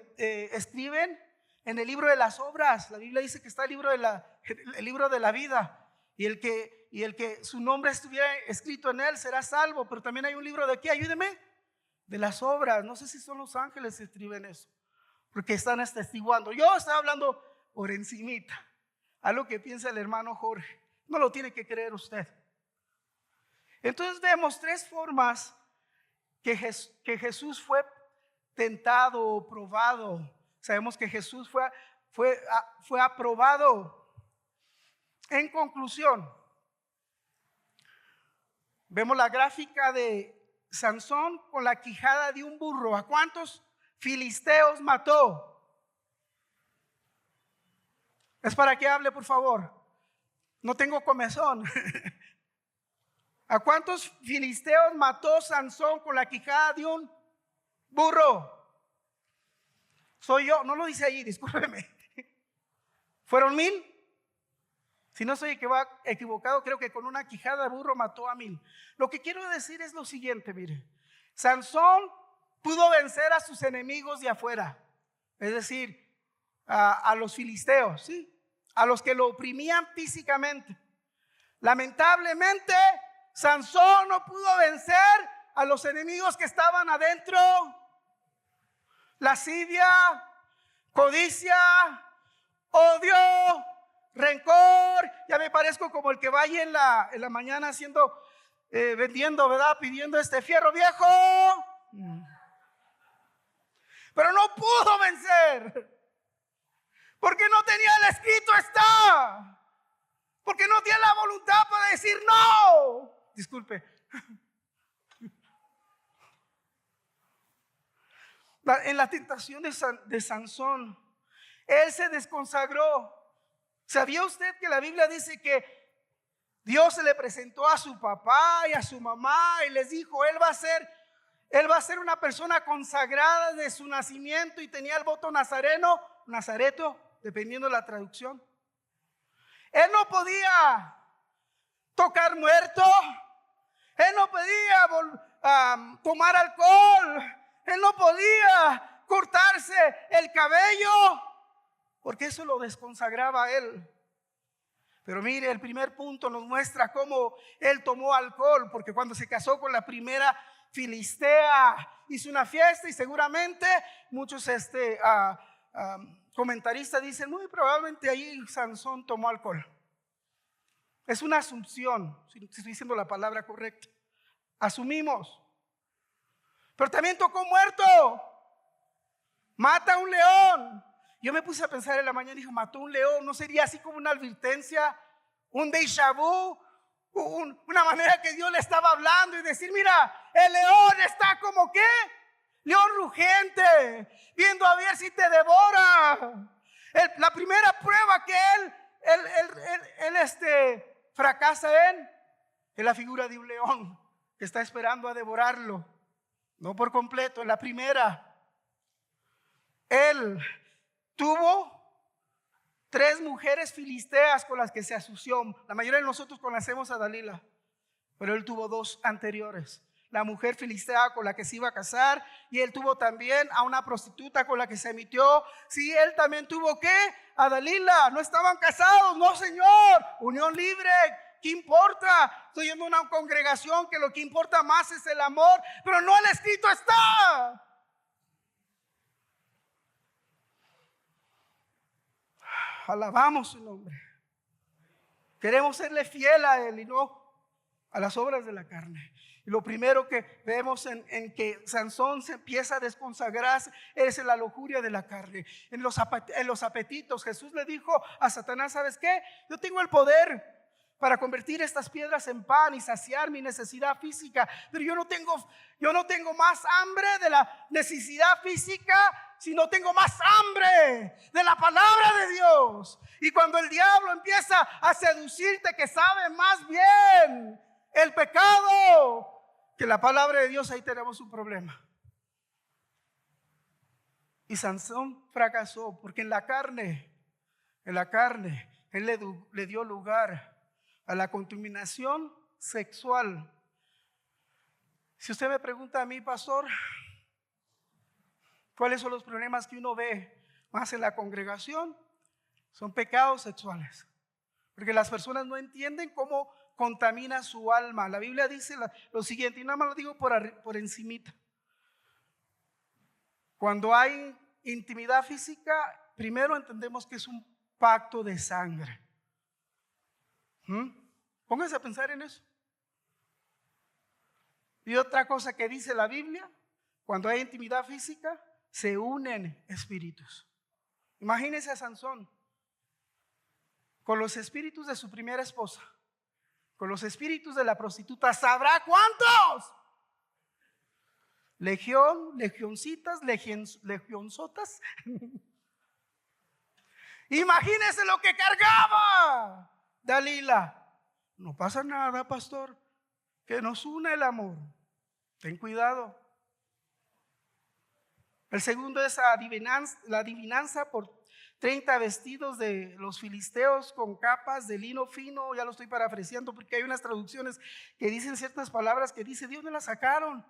escriben en el libro de las obras. La Biblia dice que está el libro de la vida, y el que su nombre estuviera escrito en él será salvo. Pero también hay un libro de ¿qué? Ayúdeme. De las obras. No sé si son los ángeles que escriben eso, porque están atestiguando. Yo estaba hablando por encimita, algo que piensa el hermano Jorge. No lo tiene que creer usted. Entonces vemos tres formas que Jesús fue tentado o probado. Sabemos que Jesús fue aprobado. En conclusión, vemos la gráfica de Sansón con la quijada de un burro. ¿A cuántos filisteos mató? Es para que hable, por favor. No tengo comezón. ¿A cuántos filisteos mató Sansón con la quijada de un burro? Soy yo, no lo dice allí, discúlpeme. ¿Fueron 1000? Si no estoy equivocado, creo que con una quijada de burro mató a 1000. Lo que quiero decir es lo siguiente, mire. Sansón pudo vencer a sus enemigos de afuera, es decir, a los filisteos, ¿sí? A los que lo oprimían físicamente. Lamentablemente, Sansón no pudo vencer a los enemigos que estaban adentro. Lascivia, codicia, odio, rencor. Ya me parezco como el que vaya en la mañana vendiendo, ¿verdad? Pidiendo fierro viejo. Pero no pudo vencer, porque no tenía el escrito está, porque no tiene la voluntad para decir no. Disculpe. En la tentación de Sansón, él se desconsagró. ¿Sabía usted que la Biblia dice que Dios se le presentó a su papá y a su mamá y les dijo, él va a ser una persona consagrada de su nacimiento, y tenía el voto nazareto, dependiendo de la traducción? Él no podía tocar muerto, él no podía tomar alcohol, él no podía cortarse el cabello, porque eso lo desconsagraba a él. Pero mire, el primer punto nos muestra cómo él tomó alcohol, porque cuando se casó con la primera filistea, hizo una fiesta, y seguramente muchos comentaristas dicen, muy probablemente ahí Sansón tomó alcohol. Es una asunción, si estoy diciendo la palabra correcta. Asumimos. Pero también tocó muerto. Mata a un león. Yo me puse a pensar en la mañana y dije, mató un león. ¿No sería así como una advertencia, un déjà vu, una manera que Dios le estaba hablando y decir, mira, el león está como ¿qué? León rugiente, viendo a ver si te devora. La primera prueba que él fracasa es la figura de un león que está esperando a devorarlo. No por completo, en la primera. Él tuvo 3 mujeres filisteas con las que se asoció. La mayoría de nosotros conocemos a Dalila, pero él tuvo 2 anteriores. La mujer filistea con la que se iba a casar, y él tuvo también a una prostituta con la que se emitió. Sí, él también tuvo ¿qué? A Dalila. No estaban casados, no señor. Unión libre. ¿Qué importa? Estoy yendo a una congregación que lo que importa más es el amor, pero no el escrito está. Alabamos su nombre. Queremos serle fiel a él y no a las obras de la carne. Y lo primero que vemos en que Sansón se empieza a desconsagrarse es en la lujuria de la carne, en los apetitos. Jesús le dijo a Satanás, ¿sabes qué? Yo tengo el poder para convertir estas piedras en pan y saciar mi necesidad física, pero yo no tengo más hambre de la necesidad física, sino tengo más hambre de la palabra de Dios. Y cuando el diablo empieza a seducirte, que sabe más bien el pecado que la palabra de Dios, ahí tenemos un problema. Y Sansón fracasó porque en la carne él le dio lugar a la contaminación sexual. Si usted me pregunta a mí, pastor, ¿cuáles son los problemas que uno ve más en la congregación? Son pecados sexuales. Porque las personas no entienden cómo contamina su alma. La Biblia dice lo siguiente, y nada más lo digo por encimita. Cuando hay intimidad física, primero entendemos que es un pacto de sangre. Pónganse a pensar en eso. Y otra cosa que dice la Biblia, cuando hay intimidad física, se unen espíritus. Imagínense a Sansón con los espíritus de su primera esposa, con los espíritus de la prostituta. ¿Sabrá cuántos? Legión, legioncitas, legionzotas. Imagínense lo que cargaba Dalila. No pasa nada, pastor, que nos une el amor. Ten cuidado. El segundo es la adivinanza por 30 vestidos de los filisteos con capas de lino fino. Ya lo estoy parafraseando porque hay unas traducciones que dicen ciertas palabras que dice, ¿de dónde las sacaron?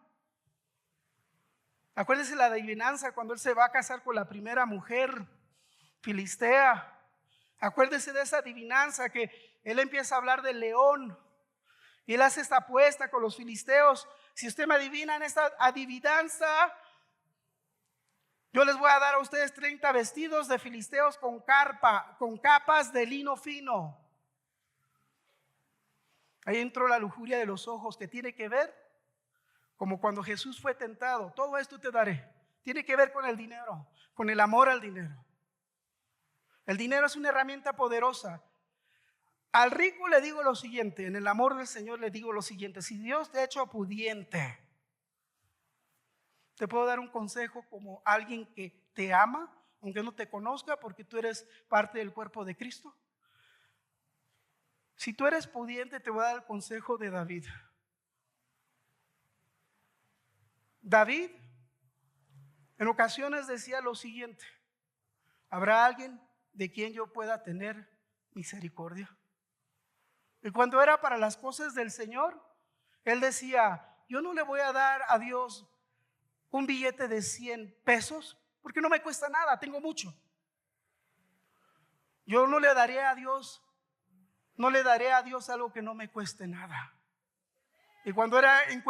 Acuérdense la adivinanza cuando él se va a casar con la primera mujer filistea. Acuérdense de esa adivinanza que él empieza a hablar del león y él hace esta apuesta con los filisteos. Si usted me adivina en esta adivinanza, yo les voy a dar a ustedes 30 vestidos de filisteos con capas de lino fino. Ahí entró la lujuria de los ojos, que tiene que ver como cuando Jesús fue tentado. Todo esto te daré. Tiene que ver con el dinero, con el amor al dinero. El dinero es una herramienta poderosa. Al rico le digo lo siguiente, en el amor del Señor le digo lo siguiente: si Dios te ha hecho pudiente, te puedo dar un consejo como alguien que te ama, aunque no te conozca, porque tú eres parte del cuerpo de Cristo. Si tú eres pudiente, te voy a dar el consejo de David. David en ocasiones decía lo siguiente: ¿habrá alguien de quien yo pueda tener misericordia? Y cuando era para las cosas del Señor, él decía: yo no le voy a dar a Dios un billete de 100 pesos porque no me cuesta nada, tengo mucho. Yo no le daré a Dios algo que no me cueste nada. Y cuando era en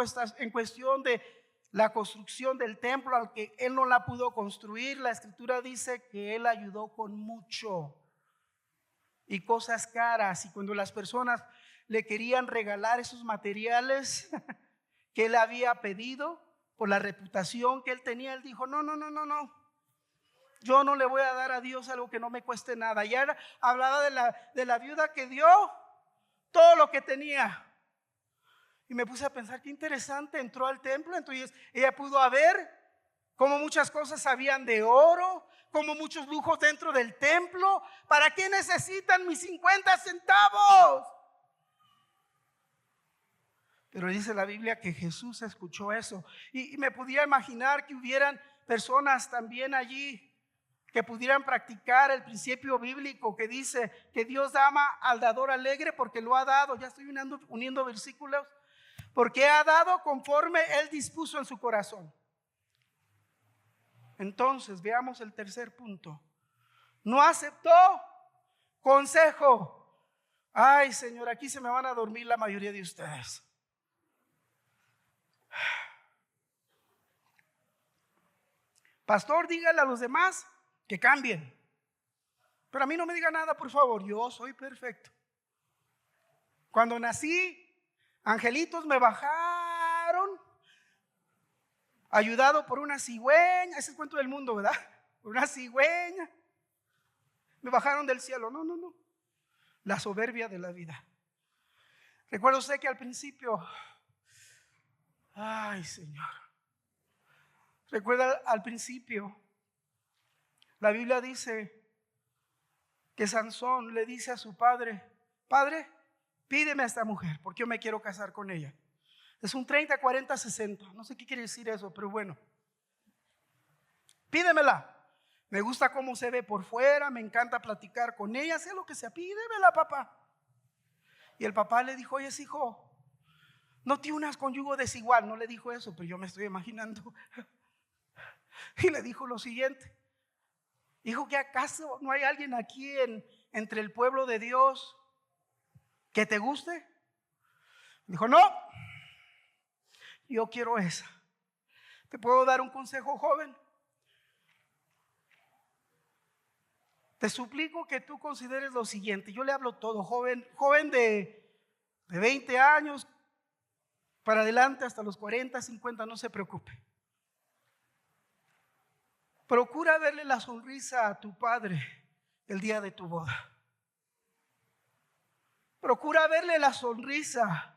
cuestión de la construcción del templo, al que él no la pudo construir, la escritura dice que él ayudó con mucho y cosas caras. Y cuando las personas le querían regalar esos materiales que él había pedido por la reputación que él tenía, él dijo: no, yo no le voy a dar a Dios algo que no me cueste nada. Y él hablaba de la viuda que dio todo lo que tenía. Y me puse a pensar, qué interesante, entró al templo, entonces ella pudo ver cómo muchas cosas habían de oro, como muchos lujos dentro del templo. ¿Para qué necesitan mis 50 centavos? Pero dice la Biblia que Jesús escuchó eso. Y me podía imaginar que hubieran personas también allí que pudieran practicar el principio bíblico que dice que Dios ama al dador alegre porque lo ha dado. Ya estoy uniendo versículos. Porque ha dado conforme él dispuso en su corazón. Entonces veamos el tercer punto. No aceptó consejo. Ay, Señor, aquí se me van a dormir la mayoría de ustedes. Pastor, dígale a los demás que cambien, pero a mí no me diga nada, por favor. Yo soy perfecto. Cuando nací, angelitos me bajaron, ayudado por una cigüeña. Ese es el cuento del mundo, ¿verdad? Por una cigüeña me bajaron del cielo. No, la soberbia de la vida. Recuerdo usted que al principio, ay, Señor, recuerda al principio, la Biblia dice que Sansón le dice a su padre: padre, pídeme a esta mujer porque yo me quiero casar con ella. Es un 30, 40, 60. No sé qué quiere decir eso, pero bueno. Pídemela. Me gusta cómo se ve por fuera, me encanta platicar con ella, sé lo que sea, pídemela, papá. Y el papá le dijo: oye, hijo, No te unas con yugo desigual. No le dijo eso, pero yo me estoy imaginando. Y le dijo lo siguiente. Dijo que acaso no hay alguien aquí entre el pueblo de Dios que te guste. Dijo, no, yo quiero esa. ¿Te puedo dar un consejo, joven? Te suplico que tú consideres lo siguiente. Yo le hablo todo, joven de 20 años para adelante hasta los 40, 50, no se preocupe. Procura verle la sonrisa a tu padre el día de tu boda. Procura verle la sonrisa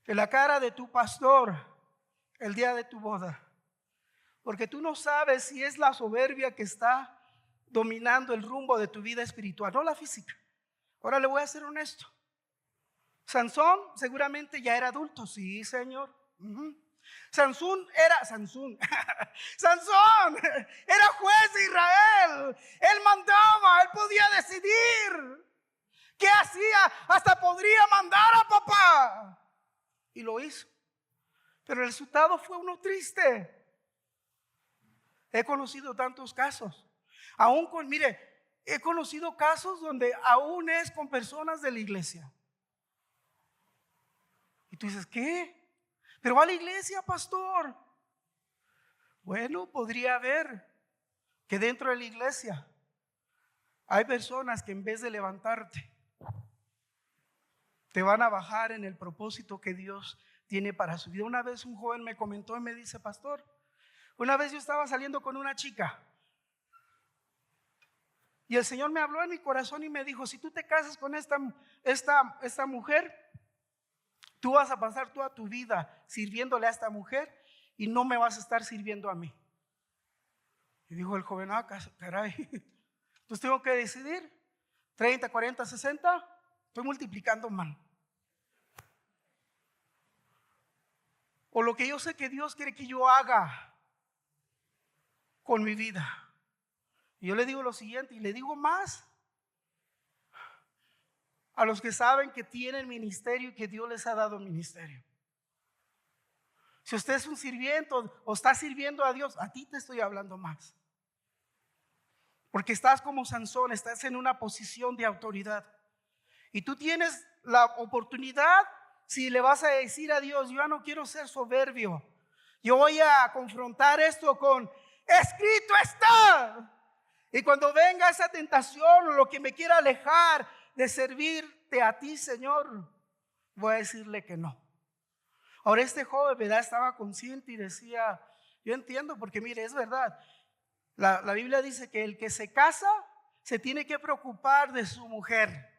en la cara de tu pastor el día de tu boda. Porque tú no sabes si es la soberbia que está dominando el rumbo de tu vida espiritual, no la física. Ahora le voy a ser honesto. Sansón seguramente ya era adulto, sí, señor. Sansón era juez de Israel. Él mandaba, él podía decidir qué hacía, hasta podría mandar a papá. Y lo hizo. Pero el resultado fue uno triste. He conocido tantos casos. He conocido casos donde aún es con personas de la iglesia. Y tú dices, ¿qué? Pero va a la iglesia, pastor. Bueno, podría haber que dentro de la iglesia hay personas que en vez de levantarte, te van a bajar en el propósito que Dios tiene para su vida. Una vez un joven me comentó y me dice, pastor, una vez yo estaba saliendo con una chica y el Señor me habló en mi corazón y me dijo, si tú te casas con esta mujer, tú vas a pasar toda tu vida sirviéndole a esta mujer y no me vas a estar sirviendo a mí. Y dijo el joven, caray, entonces tengo que decidir, 30, 40, 60, estoy multiplicando mal. O lo que yo sé que Dios quiere que yo haga con mi vida. Y yo le digo lo siguiente, y le digo más a los que saben que tienen ministerio y que Dios les ha dado ministerio. Si usted es un sirviente o está sirviendo a Dios, a ti te estoy hablando más. Porque estás como Sansón, estás en una posición de autoridad. Y tú tienes la oportunidad, si le vas a decir a Dios, yo ya no quiero ser soberbio. Yo voy a confrontar esto con, escrito está. Y cuando venga esa tentación o lo que me quiera alejar de servirte a ti, Señor, voy a decirle que no. Ahora este joven, ¿verdad?, estaba consciente y decía, yo entiendo, porque mire, es verdad. La Biblia dice que el que se casa se tiene que preocupar de su mujer.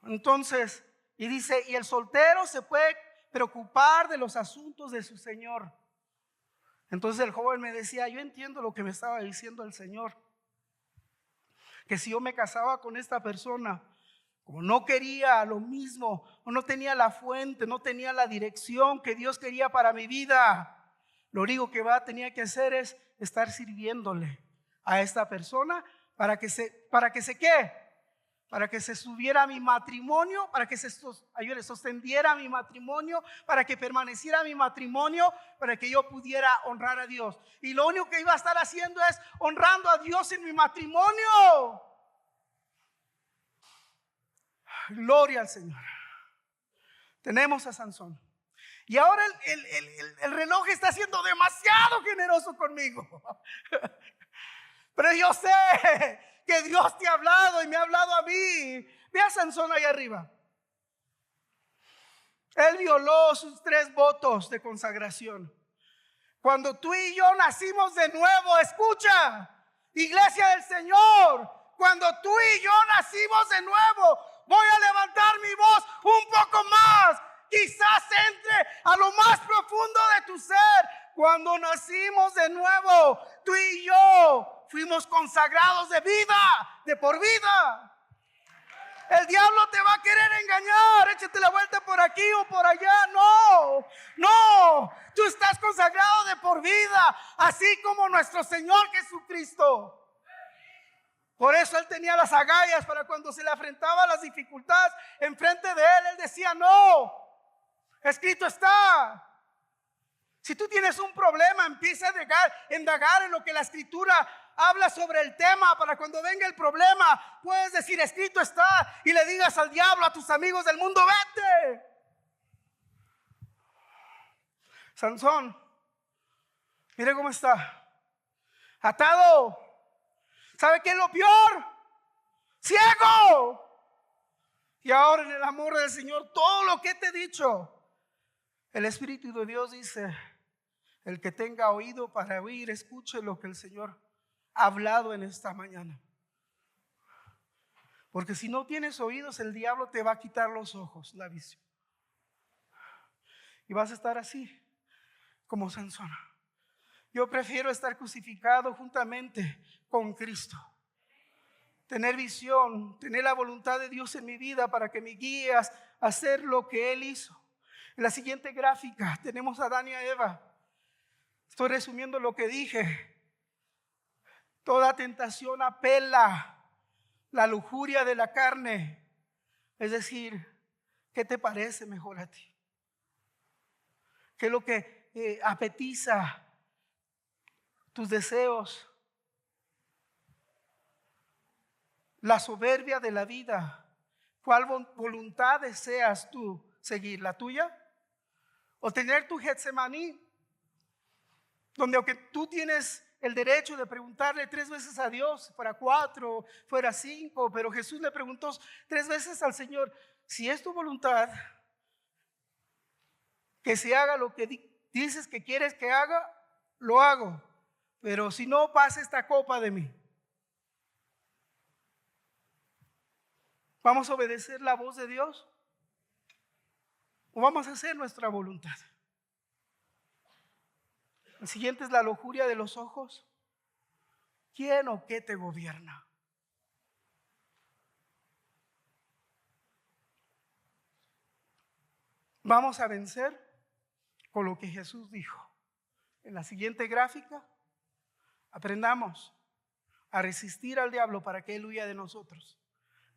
Entonces, y dice, y el soltero se puede preocupar de los asuntos de su Señor. Entonces el joven me decía, yo entiendo lo que me estaba diciendo el Señor, que si yo me casaba con esta persona, como no quería lo mismo, o no tenía la fuente, no tenía la dirección que Dios quería para mi vida, lo único que tenía que hacer es estar sirviéndole a esta persona para que se subiera a mi matrimonio, para que se sostendiera mi matrimonio, para que permaneciera mi matrimonio, para que yo pudiera honrar a Dios. Y lo único que iba a estar haciendo es honrando a Dios en mi matrimonio. Gloria al Señor. Tenemos a Sansón. Y ahora el reloj está siendo demasiado generoso conmigo. Pero yo sé que Dios te ha hablado y me ha hablado a mí. Ve a Sansón ahí arriba. Él violó sus 3 votos de consagración. Cuando tú y yo nacimos de nuevo, escucha, iglesia del Señor, cuando tú y yo nacimos de nuevo, voy a levantar mi voz un poco más. Quizás entre a lo más profundo de tu ser. Cuando nacimos de nuevo, tú y yo fuimos consagrados de vida, de por vida. El diablo te va a querer engañar, échate la vuelta por aquí o por allá. No, tú estás consagrado de por vida, así como nuestro Señor Jesucristo. Por eso él tenía las agallas para cuando se le enfrentaba a las dificultades enfrente de él decía: no, escrito está. Si tú tienes un problema, empieza a indagar en lo que la escritura habla sobre el tema, para cuando venga el problema puedes decir: escrito está, y le digas al diablo, a tus amigos del mundo: vete. Sansón, mire cómo está, atado. ¿Sabe qué es lo peor? Ciego. Y ahora, en el amor del Señor, todo lo que te he dicho, el Espíritu de Dios dice: el que tenga oído para oír, escuche lo que el Señor ha hablado en esta mañana. Porque si no tienes oídos, el diablo te va a quitar los ojos, la visión, y vas a estar así como Sansón. Yo prefiero estar crucificado juntamente con Cristo, tener visión, tener la voluntad de Dios en mi vida para que me guíes a hacer lo que Él hizo. En la siguiente gráfica tenemos a Adán y a Eva. Estoy resumiendo lo que dije. Toda tentación apela la lujuria de la carne. Es decir, ¿qué te parece mejor a ti? ¿Qué es lo que apetiza tus deseos? La soberbia de la vida. ¿Cuál voluntad deseas tú seguir? ¿La tuya? ¿O tener tu Getsemaní, donde aunque tú tienes el derecho de preguntarle 3 veces a Dios, fuera 4, fuera 5, pero Jesús le preguntó 3 veces al Señor: si es tu voluntad que se haga lo que dices que quieres que haga, lo hago, pero si no, pasa esta copa de mí. ¿Vamos a obedecer la voz de Dios o vamos a hacer nuestra voluntad? El siguiente es la lujuria de los ojos. ¿Quién o qué te gobierna? Vamos a vencer con lo que Jesús dijo. En la siguiente gráfica, aprendamos a resistir al diablo para que él huya de nosotros.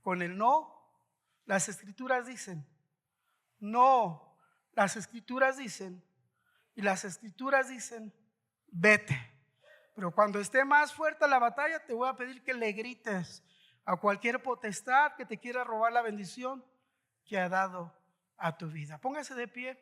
Con el no, las escrituras dicen no, las escrituras dicen, y las escrituras dicen: vete. Pero cuando esté más fuerte la batalla, te voy a pedir que le grites a cualquier potestad que te quiera robar la bendición que ha dado a tu vida. Póngase de pie.